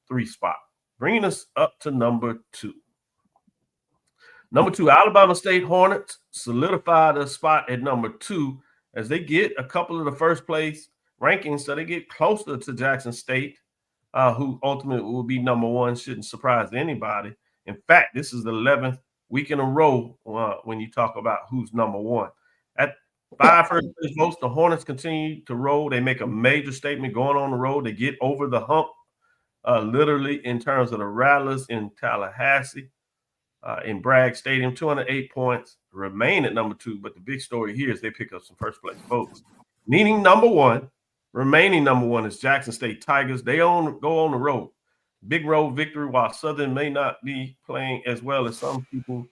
3 spot. Bringing us up to number 2. Number 2, Alabama State Hornets solidified a spot at number 2 as they get a couple of the first place rankings, so they get closer to Jackson State, who ultimately will be number 1. Shouldn't surprise anybody. In fact, this is the 11th week in a row when you talk about who's number 1. At 5 first place votes, the Hornets continue to roll. They make a major statement going on the road. They get over the hump, literally in terms of the Rattlers in Tallahassee, in Bragg Stadium. 208 points, remain at number 2. But the big story here is they pick up some first place votes. Meaning number 1, remaining number 1 is Jackson State Tigers. They go on the road. Big road victory, while Southern may not be playing as well as some people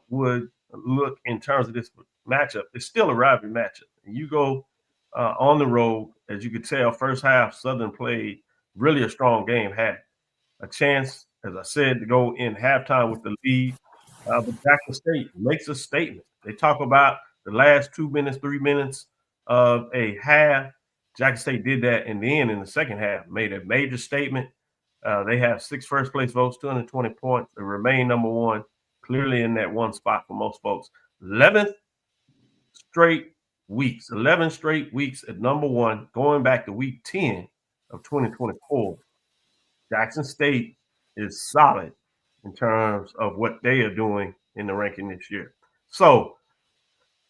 would look in terms of this matchup. It's still a rivalry matchup. And you go on the road, as you could tell, first half, Southern played really a strong game, had a chance, as I said, to go in halftime with the lead. But Jackson State makes a statement. They talk about the last 2 minutes, 3 minutes of a half. Jackson State did that, and then in the second half made a major statement. They have 6 first place votes, 220 points. They remain number 1, clearly in that 1 spot for most folks. 11 straight weeks at number 1, going back to week 10 of 2024. Jackson State is solid in terms of what they are doing in the ranking this year. So,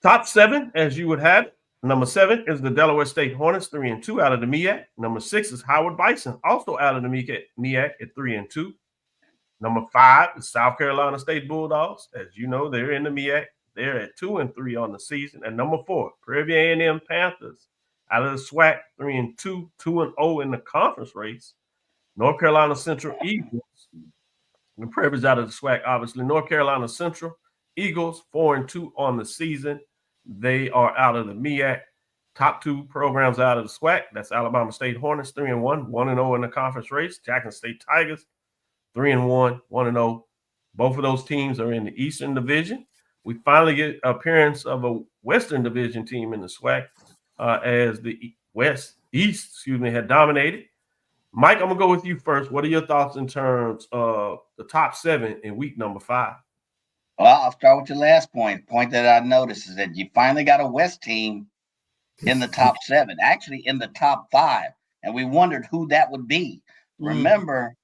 top 7, as you would have it. Number 7 is the Delaware State Hornets, 3-2 out of the MEAC. Number 6 is Howard Bison, also out of the MEAC at 3-2. Number 5 is South Carolina State Bulldogs. As you know, they're in the MEAC. They're at 2-3 on the season. And number 4, Prairie View A&M Panthers, out of the SWAC, 3-2, 2-0 in the conference race. North Carolina Central Eagles, the Prairie View's out of the SWAC, obviously. North Carolina Central Eagles, 4-2 on the season. They are out of the MEAC. Top 2 programs out of the SWAC. That's Alabama State Hornets, 3-1, 1-0 in the conference race. Jackson State Tigers, 3-1, 1-0. Both of those teams are in the Eastern Division. We finally get appearance of a Western Division team in the SWAC as the East had dominated. Mike, I'm going to go with you first. What are your thoughts in terms of the top 7 in week number 5? Well, I'll start with your last point. Point that I noticed is that you finally got a West team in the top 7, actually in the top 5. And we wondered who that would be. Remember,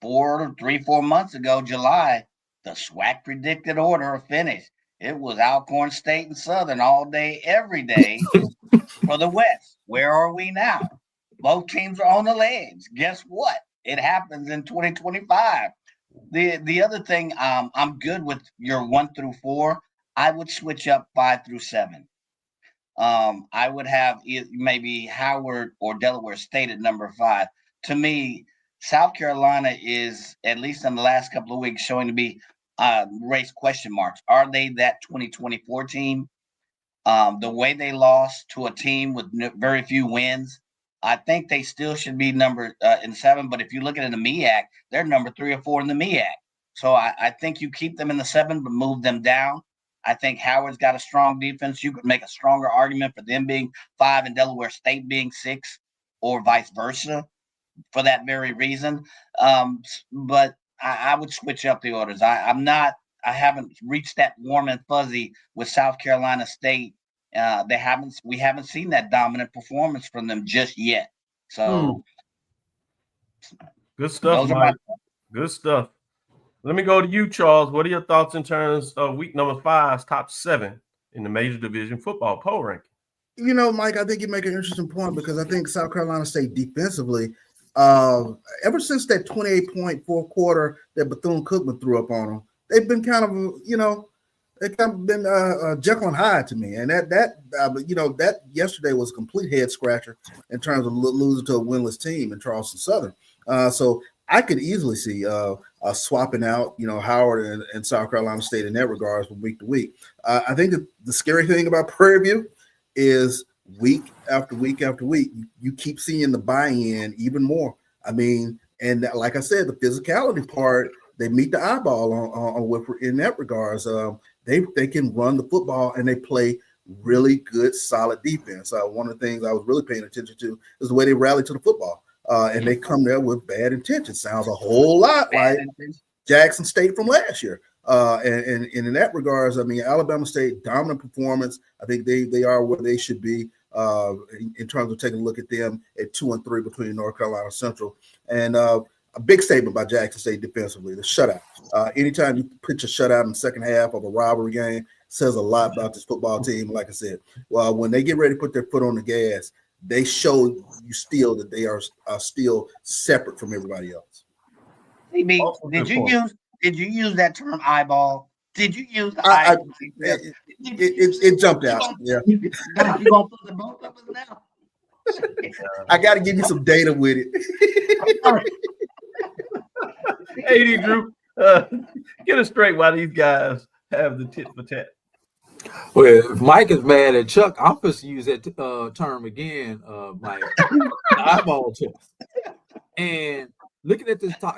4 months ago, July, the SWAC predicted order of finish. It was Alcorn State and Southern all day, every day for the West. Where are we now? Both teams are on the legs. Guess what? It happens in 2025. The other thing, I'm good with your 1 through 4. I would switch up 5 through 7. I would have maybe Howard or Delaware State at number 5. To me, South Carolina is, at least in the last couple of weeks, showing to be raised question marks. Are they that 2024 team? The way they lost to a team with very few wins, I think they still should be number in 7. But if you look at it in the MEAC, they're number 3 or 4 in the MEAC. So I think you keep them in the 7, but move them down. I think Howard's got a strong defense. You could make a stronger argument for them being 5 and Delaware State being 6, or vice versa. for that very reason. But I would switch up the orders. I haven't reached that warm and fuzzy with South Carolina State. We haven't seen that dominant performance from them just yet. So good stuff, Mike. Good stuff. Let me go to you, Charles. What are your thoughts in terms of week number 5's top 7 in the major division football poll ranking? You know, Mike, I think you make an interesting point because I think South Carolina State defensively, ever since that 28-point fourth quarter that Bethune-Cookman threw up on them, they've been kind of, they've kind of been Jekyll and Hyde to me. And that yesterday was a complete head scratcher in terms of losing to a winless team in Charleston Southern. So I could easily see swapping out, Howard and South Carolina State in that regards from week to week. I think the scary thing about Prairie View is week after week after week, you keep seeing the buy-in even more. I mean, and like I said, the physicality part, they meet the eyeball on Whipper in that regards. They can run the football and they play really good, solid defense. One of the things I was really paying attention to is the way they rally to the football. And they come there with bad intentions. Sounds a whole lot like Jackson State from last year. And in that regards, I mean, Alabama State, dominant performance. I think they are where they should be in terms of taking a look at them at 2-3 between North Carolina Central. And a big statement by Jackson State defensively, the shutout. Anytime you pitch a shutout in the second half of a rivalry game, says a lot about this football team. Like I said, when they get ready to put their foot on the gas, they show you still that they are still separate from everybody else. Did you use that term eyeball? Did you use the eyeball? It jumped out. Yeah. You gonna put the both of us now? I got to give you some data with it. 80 Drew, get it straight why these guys have the tit for tat. Well, if Mike is mad at Chuck, I'm supposed to use that term again, Mike. The eyeball test. And looking at this top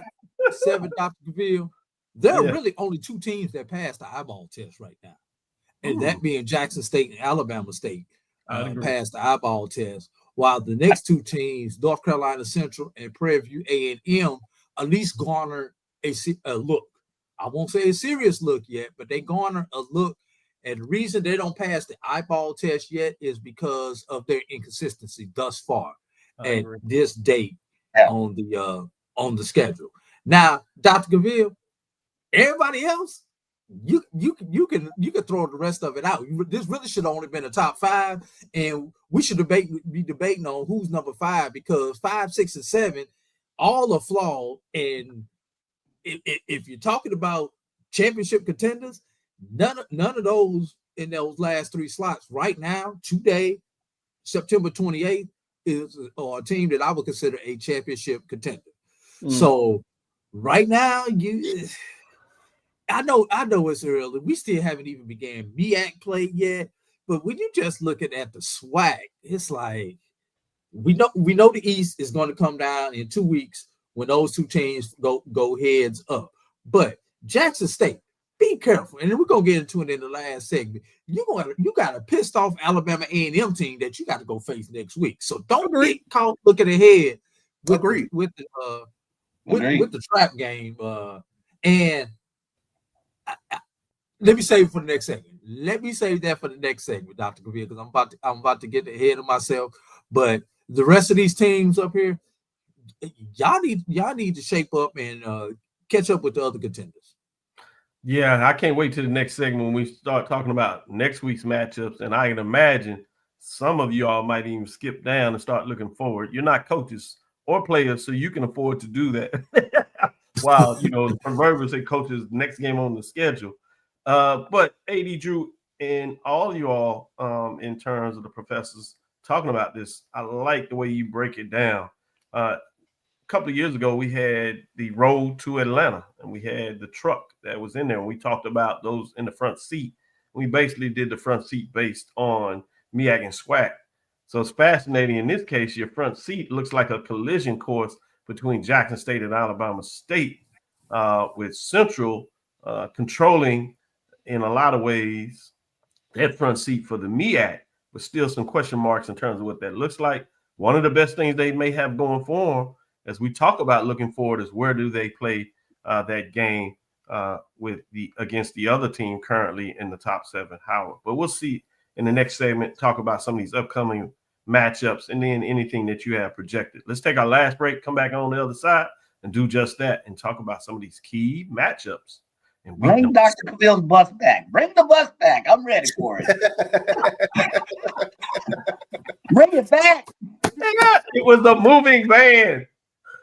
7, Dr. Cavil, there are really only 2 teams that passed the eyeball test right now. And that being Jackson State and Alabama State passed the eyeball test, while the next 2 teams, North Carolina Central and Prairie View A&M, at least garner a look. I won't say a serious look yet, but they garner a look. And the reason they don't pass the eyeball test yet is because of their inconsistency thus far at this date on the schedule. Now, Dr. Cavil, everybody else, you can throw the rest of it out. This really should have only been a top 5, and we should be debating on who's number 5 because 5, 6, and 7 all are flawed. And if you're talking about championship contenders, none of those in those last 3 slots right now, today, September 28th, is a team that I would consider a championship contender. So right now, I know it's early. We still haven't even began MEAC play yet. But when you just looking at the swag, it's like we know the East is going to come down in 2 weeks when those 2 teams go heads up. But Jackson State, be careful, and then we're gonna get into it in the last segment. You got a pissed off Alabama A&M team that you got to go face next week. So don't get caught looking ahead with the trap game. And let me save it for the next segment. Let me save that for the next segment, Dr. Cavil, because I'm about to get ahead of myself. But the rest of these teams up here, y'all need to shape up and catch up with the other contenders. Yeah, I can't wait till the next segment when we start talking about next week's matchups. And I can imagine some of y'all might even skip down and start looking forward. You're not coaches or players, so you can afford to do that. Wow, the proverbials say coaches next game on the schedule. But AD Drew and all you all in terms of the professors talking about this, I like the way you break it down. A couple of years ago, we had the road to Atlanta, and we had the truck that was in there. And we talked about those in the front seat. We basically did the front seat based on MEAC and SWAC. So it's fascinating. In this case, your front seat looks like a collision course between Jackson State and Alabama State, with Central controlling in a lot of ways that front seat for the MEAC, but still some question marks in terms of what that looks like. One of the best things they may have going for them as we talk about looking forward, is where do they play that game against the other team currently in the top 7, Howard. But we'll see in the next segment, talk about some of these upcoming matchups and then anything that you have projected. Let's take our last break, come back on the other side and do just that and talk about some of these key matchups. And bring Dr. Cavil's bus back. Bring the bus back. I'm ready for it. Bring it back. It was a moving van. It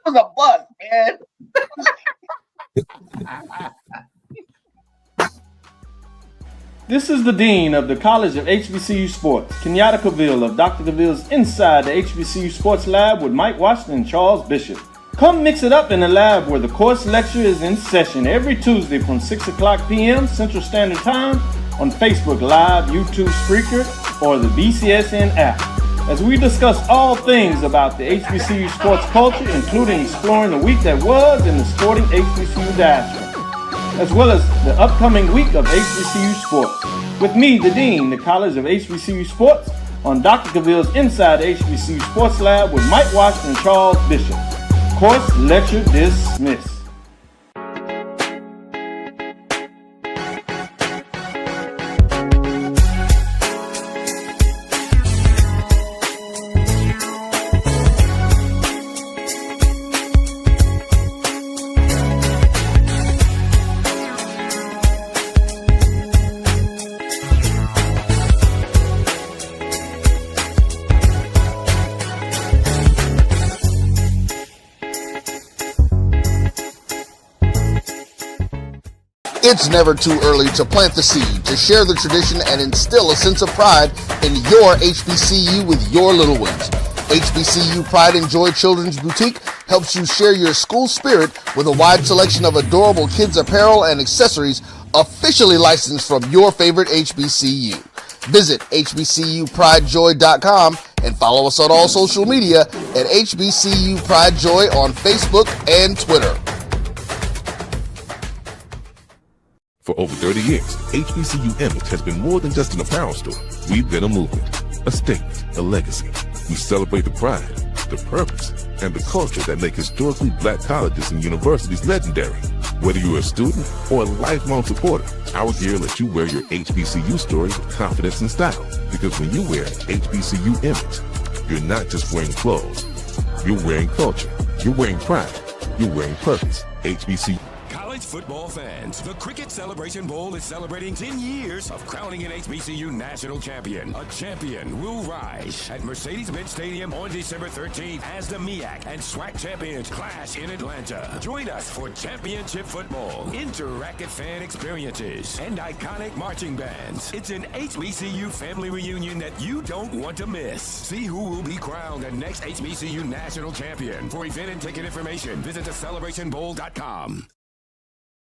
was a bus, man. This is the Dean of the College of HBCU Sports, Kenyatta Cavil of Dr. Cavil's Inside the HBCU Sports Lab with Mike Washington and Charles Bishop. Come mix it up in the lab where the course lecture is in session every Tuesday from 6 o'clock p.m. Central Standard Time on Facebook Live, YouTube Spreaker, or the BCSN app, as we discuss all things about the HBCU sports culture, including exploring the week that was in the sporting HBCU diaspora, as well as the upcoming week of HBCU sports. With me, the Dean, the College of HBCU Sports, on Dr. Cavil's Inside the HBCU Sports Lab with Mike Washington and Charles Bishop. Course lecture dismissed. It's never too early to plant the seed, to share the tradition, and instill a sense of pride in your HBCU with your little ones. HBCU Pride and Joy Children's Boutique helps you share your school spirit with a wide selection of adorable kids apparel and accessories officially licensed from your favorite HBCU. Visit hbcupridejoy.com and follow us on all social media at HBCU Pride Joy on Facebook and Twitter. For over 30 years, HBCU Image has been more than just an apparel store. We've been a movement, a statement, a legacy. We celebrate the pride, the purpose, and the culture that make historically black colleges and universities legendary. Whether you're a student or a lifelong supporter, our gear lets you wear your HBCU story with confidence and style. Because when you wear HBCU Image, you're not just wearing clothes. You're wearing culture. You're wearing pride. You're wearing purpose. HBCU. Football fans, the Cricket Celebration Bowl is celebrating 10 years of crowning an HBCU national champion. A champion will rise at Mercedes-Benz Stadium on December 13th as the MEAC and SWAC champions clash in Atlanta. Join us for championship football, interactive fan experiences, and iconic marching bands. It's an HBCU family reunion that you don't want to miss. See who will be crowned the next HBCU national champion. For event and ticket information, visit thecelebrationbowl.com.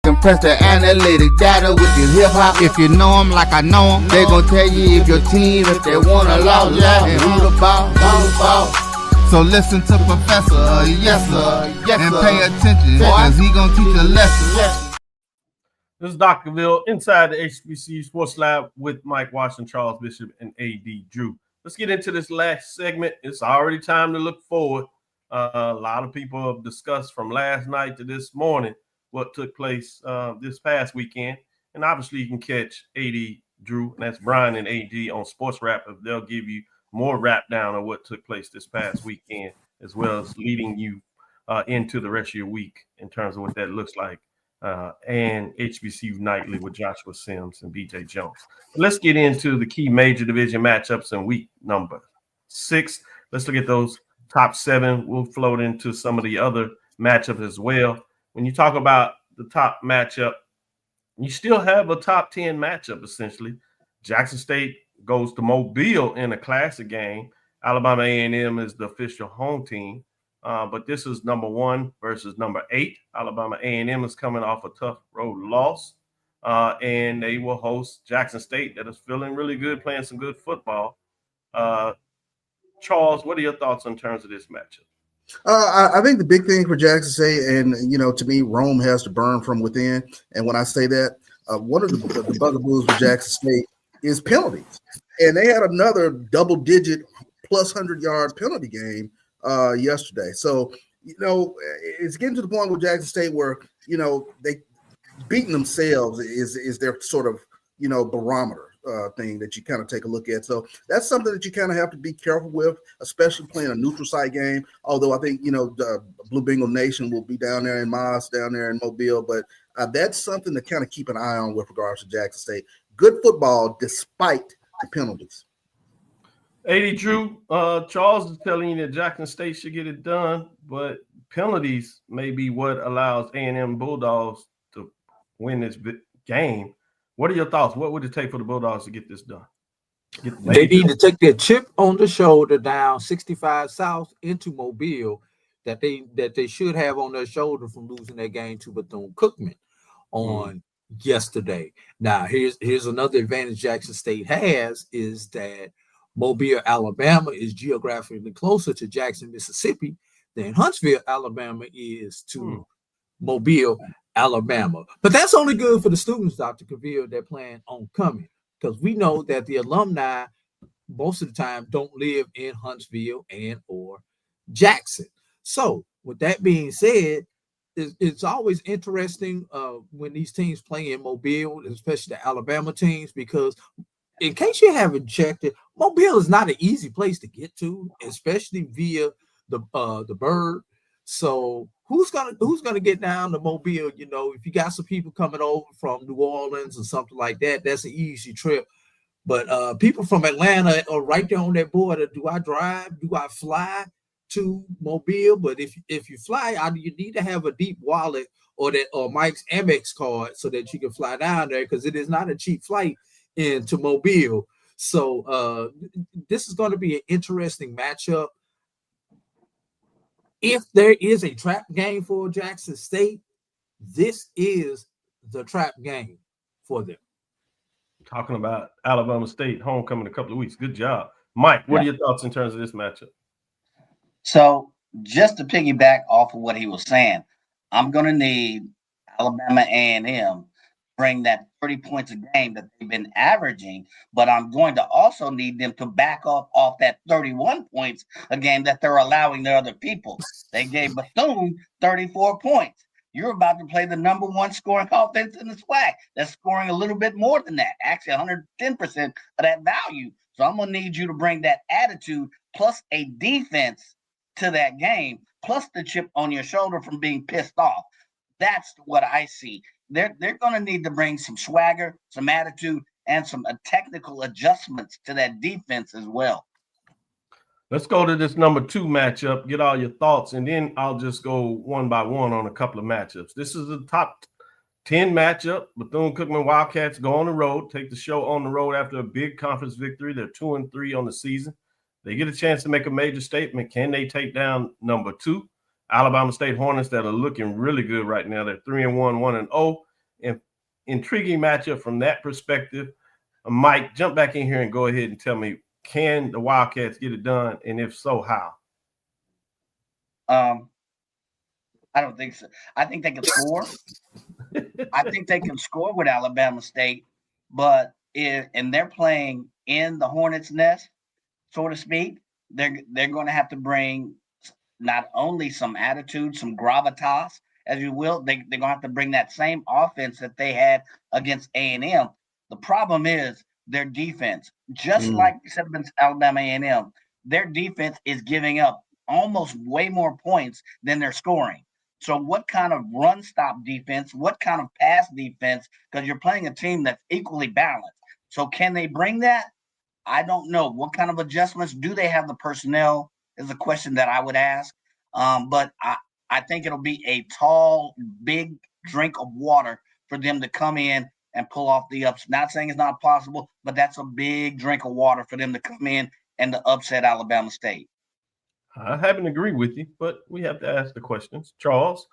Compress the analytic data with your hip hop. If you know them like I know them, they gon' tell you if your team, if they wanna lose, and who the ball. So listen to Professor, yes sir, and pay attention, cause he gon' teach a lesson. This is Dr. Cavil inside the HBCU Sports Lab with Mike Washington, Charles Bishop, and A.D. Drew. Let's get into this last segment. It's already time to look forward. A lot of people have discussed from last night to this morning what took place this past weekend. And obviously you can catch AD Drew, and that's Brian and AD on Sports Wrap. They'll give you more wrap down on what took place this past weekend, as well as leading you into the rest of your week in terms of what that looks like. And HBCU Nightly with Joshua Sims and BJ Jones. Let's get into the key major division matchups in week number 6. Let's look at those top 7. We'll float into some of the other matchups as well. When you talk about the top matchup, you still have a top 10 matchup, essentially. Jackson State goes to Mobile in a classic game. Alabama A&M is the official home team. But this is number 1 versus number 8. Alabama A&M is coming off a tough road loss. And they will host Jackson State that is feeling really good, playing some good football. Charles, what are your thoughts in terms of this matchup? I think the big thing for Jackson State, and to me, Rome has to burn from within. And when I say that, one of the bugaboos for Jackson State is penalties, and they had another double-digit plus 100-yard penalty game yesterday. So it's getting to the point with Jackson State where, they beating themselves is their sort of, barometer thing that you kind of take a look at. So that's something that you kind of have to be careful with, especially playing a neutral site game. Although I think, the Blue Bengal Nation will be down there in Moss, down there in Mobile, but that's something to kind of keep an eye on with regards to Jackson State. Good football despite the penalties. 80 Drew, Charles is telling you that Jackson State should get it done, but penalties may be what allows A&M Bulldogs to win this game. What are your thoughts? What would it take for the Bulldogs to get this done? They need to take their chip on the shoulder down 65 South into Mobile that they should have on their shoulder from losing their game to Bethune-Cookman on yesterday. Now, here's another advantage Jackson State has is that Mobile, Alabama is geographically closer to Jackson, Mississippi than Huntsville, Alabama is to Mobile, Alabama. But that's only good for the students, Dr. Cavil, that plan on coming, because we know that the alumni most of the time don't live in Huntsville and or Jackson. So with that being said, it's always interesting when these teams play in Mobile, especially the Alabama teams, because in case you haven't checked it, Mobile is not an easy place to get to, especially via the bird. So who's gonna get down to Mobile? If you got some people coming over from New Orleans or something like that, that's an easy trip. But people from Atlanta are right there on that border. Do I drive? Do I fly to Mobile? But if you fly, you need to have a deep wallet or Mike's Amex card so that you can fly down there, because it is not a cheap flight into Mobile. So this is going to be an interesting matchup. If there is a trap game for Jackson State, this is the trap game for them. Talking about Alabama State homecoming in a couple of weeks. Good job. Mike, what are your thoughts in terms of this matchup? So just to piggyback off of what he was saying, I'm going to need Alabama A&M bring that 30 points a game that they've been averaging, but I'm going to also need them to back off that 31 points a game that they're allowing the other people. They gave Bethune 34 points. You're about to play the number one scoring offense in the SWAC that's scoring a little bit more than that, actually 110% of that value. So I'm going to need you to bring that attitude plus a defense to that game, plus the chip on your shoulder from being pissed off. That's what I see. They're going to need to bring some swagger, some attitude, and some technical adjustments to that defense as well. Let's go to this number 2 matchup, get all your thoughts, and then I'll just go one by one on a couple of matchups. This is the top 10 matchup. Bethune-Cookman Wildcats go on the road, take the show on the road after a big conference victory. They're 2-3 on the season. They get a chance to make a major statement. Can they take down number 2? Alabama State Hornets that are looking really good right now. They're 3-1, 1-0. And intriguing matchup from that perspective. Mike, jump back in here and go ahead and tell me, can the Wildcats get it done? And if so, how? I don't think so. I think they can score. I think they can score with Alabama State, but and they're playing in the Hornets' nest, so to speak. They're going to have to bring not only some attitude, some gravitas, as you will. They're going to have to bring that same offense that they had against A&M. The problem is their defense. Just like you said against Alabama A&M, their defense is giving up almost way more points than they're scoring. So what kind of run stop defense, what kind of pass defense, because you're playing a team that's equally balanced. So can they bring that? I don't know. What kind of adjustments? Do they have the personnel is a question that I would ask. But I think it'll be a tall, big drink of water for them to come in and pull off the ups. Not saying it's not possible, but that's a big drink of water for them to come in and to upset Alabama State. I happen to agree with you, but we have to ask the questions. Charles,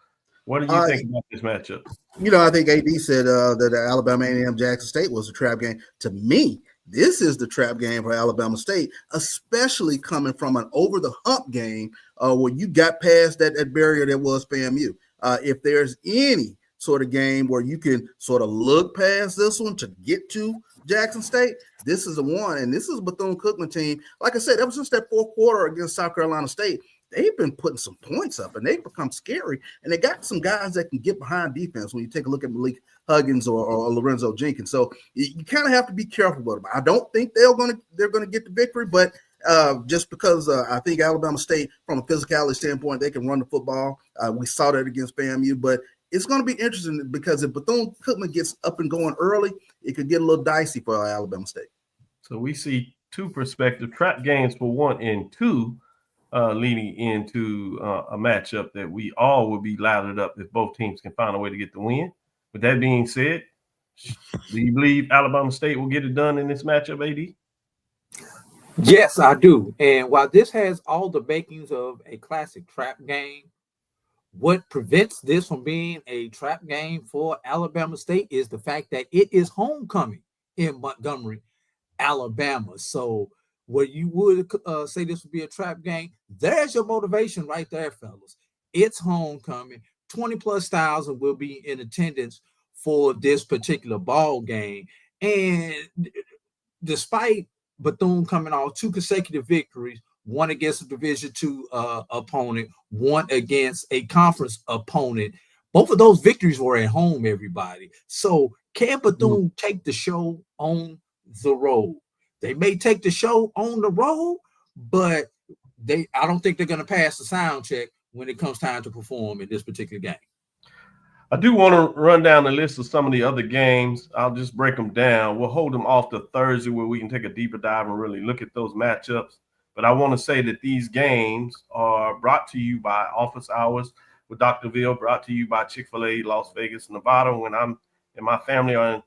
what do you think about this matchup? I think AD said that Alabama A&M Jackson State was a trap game. To me, this is the trap game for Alabama State, especially coming from an over-the-hump game where you got past that barrier that was FAMU. If there's any sort of game where you can sort of look past this one to get to Jackson State, this is the one. And this is a Bethune-Cookman team. Like I said, ever since that fourth quarter against South Carolina State, they've been putting some points up, and they've become scary. And they got some guys that can get behind defense when you take a look at Malik Huggins or Lorenzo Jenkins. So you kind of have to be careful about them. I don't think they're going to get the victory, but just because I think Alabama State, from a physicality standpoint, they can run the football. We saw that against FAMU, but it's going to be interesting because if Bethune-Cookman gets up and going early, it could get a little dicey for Alabama State. So we see two prospective trap games for 1 and 2 leading into a matchup that we all will be lathered up if both teams can find a way to get the win. With that being said, do you believe Alabama State will get it done in this matchup, AD? Yes, I do. And while this has all the makings of a classic trap game, what prevents this from being a trap game for Alabama State is the fact that it is homecoming in Montgomery, Alabama. So where you would say this would be a trap game, there's your motivation right there, fellas. It's homecoming. 20+ thousand will be in attendance for this particular ball game. And despite Bethune coming off 2 consecutive victories, one against a Division II opponent, one against a conference opponent. Both of those victories were at home, everybody. So can Bethune take the show on the road? They may take the show on the road, but I don't think they're going to pass the sound check when it comes time to perform in this particular game. I do want to run down the list of some of the other games. I'll just break them down. We'll hold them off to Thursday where we can take a deeper dive and really look at those matchups. But I want to say that these games are brought to you by Office Hours with Dr. Ville, brought to you by Chick-fil-A, Las Vegas, Nevada. When I'm and my family are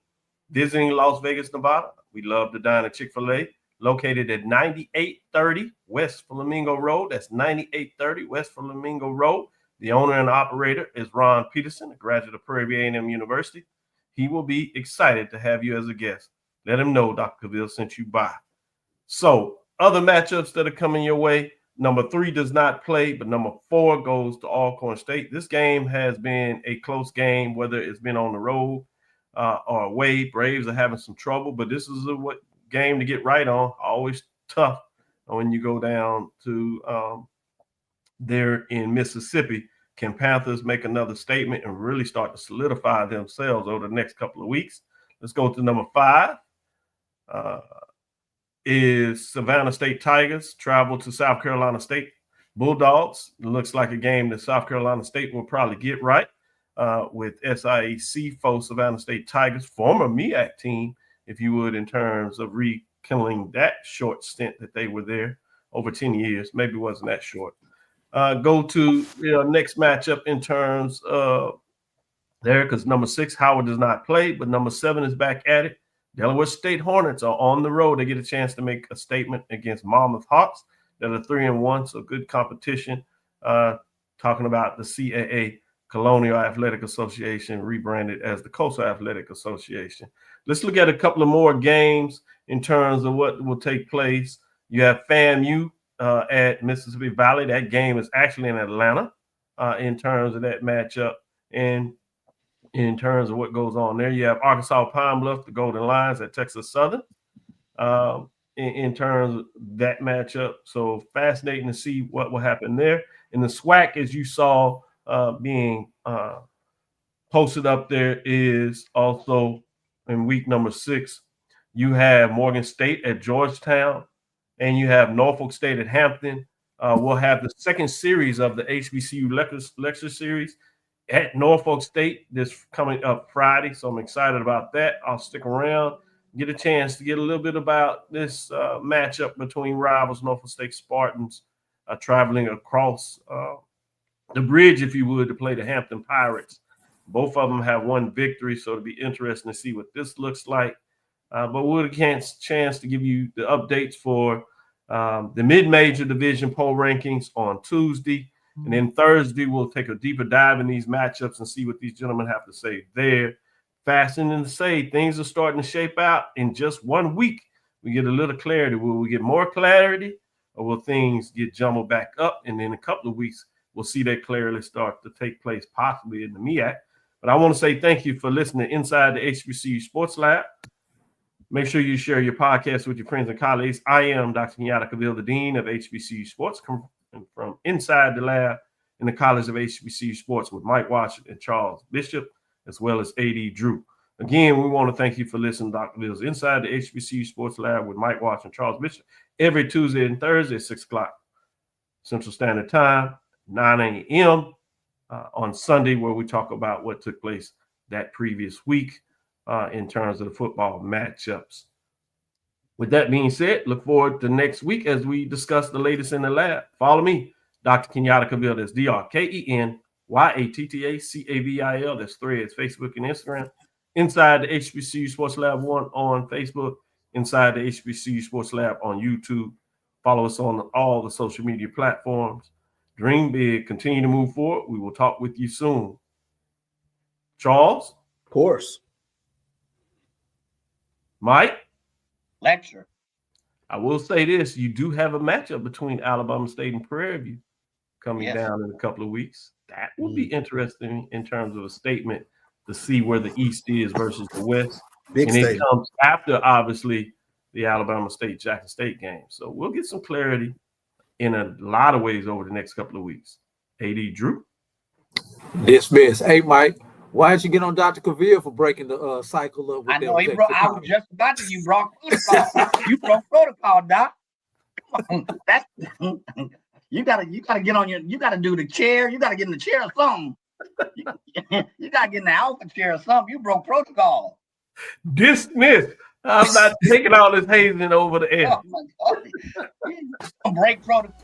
visiting Las Vegas, Nevada, we love to dine at Chick-fil-A, located at 9830 West Flamingo Road. That's 9830 West Flamingo Road. The owner and operator is Ron Peterson, a graduate of Prairie View A&M University. He will be excited to have you as a guest. Let him know Dr. Cavil sent you by. So, other matchups that are coming your way. Number 3 does not play, but number 4 goes to Alcorn State. This game has been a close game, whether it's been on the road or away. Braves are having some trouble, but this is a game to get right on. Always tough when you go down to there in Mississippi. Can Panthers make another statement and really start to solidify themselves over the next couple of weeks? Let's go to number 5. Is Savannah State Tigers travel to South Carolina State Bulldogs. It looks like a game that South Carolina State will probably get right with SIAC for Savannah State Tigers, former MEAC team, if you would, in terms of rekindling that short stint that they were there over 10 years. Maybe it wasn't that short. Go to next matchup in terms of there, because number 6, Howard does not play, but number 7 is back at it. Delaware State Hornets are on the road. They get a chance to make a statement against Monmouth Hawks that are 3-1, so good competition. Talking about the CAA, Colonial Athletic Association, rebranded as the Coastal Athletic Association. Let's look at a couple of more games in terms of what will take place. You have FAMU at Mississippi Valley. That game is actually in Atlanta in terms of that matchup. And in terms of what goes on there, you have Arkansas Pine Bluff, the Golden Lions at Texas Southern in terms of that matchup. So fascinating to see what will happen there. And the SWAC, as you saw being posted up there, is also in week number 6. You have Morgan State at Georgetown, and you have Norfolk State at Hampton. We'll have the second series of the HBCU lecture series at Norfolk State this coming up Friday, so I'm excited about that. I'll stick around, get a chance to get a little bit about this matchup between rivals, Norfolk State Spartans, traveling across the bridge, if you would, to play the Hampton Pirates. Both of them have one victory, so it'll be interesting to see what this looks like. But we'll get a chance to give you the updates for the mid-major division poll rankings on Tuesday. And then Thursday, we'll take a deeper dive in these matchups and see what these gentlemen have to say there. Fascinating to say, things are starting to shape out in just 1 week. We get a little clarity. Will we get more clarity, or will things get jumbled back up? And in a couple of weeks, we'll see that clarity start to take place, possibly in the MEAC. But I want to say thank you for listening to Inside the HBCU Sports Lab. Make sure you share your podcast with your friends and colleagues. I am Dr. Kenyatta Cavil, the Dean of HBCU Sports, and from Inside the Lab in the College of HBCU Sports with Mike Washington and Charles Bishop, as well as A.D. Drew. Again, we want to thank you for listening to Dr. Bill's Inside the HBCU Sports Lab with Mike Washington and Charles Bishop every Tuesday and Thursday at 6 o'clock Central Standard Time, 9 a.m. On Sunday, where we talk about what took place that previous week in terms of the football matchups. With that being said, look forward to next week as we discuss the latest in the lab. Follow me, Dr. Kenyatta Cavil. That's DrKenyattaCavil. That's Threads, Facebook, and Instagram. Inside the HBCU Sports Lab 1 on Facebook. Inside the HBCU Sports Lab on YouTube. Follow us on all the social media platforms. Dream big. Continue to move forward. We will talk with you soon. Charles? Of course. Mike? Lecture. I will say this. You do have a matchup between Alabama State and Prairie View coming down in a couple of weeks. That will be interesting in terms of a statement to see where the East is versus the West. Big and state. It comes after, obviously, the Alabama State-Jackson State game. So we'll get some clarity in a lot of ways over the next couple of weeks. A.D. Drew? Dismiss. Hey, Mike, why didn't you get on Dr. Cavil for breaking the cycle up? With I know he broke. I was just about to. You broke protocol. You broke protocol, Doc. Come on, that's you gotta get on your. You gotta do the chair. You gotta get in the chair or something. You gotta get in the alpha chair or something. You broke protocol. Dismiss. I'm not taking all this hazing over the air. Oh my God. Break protocol.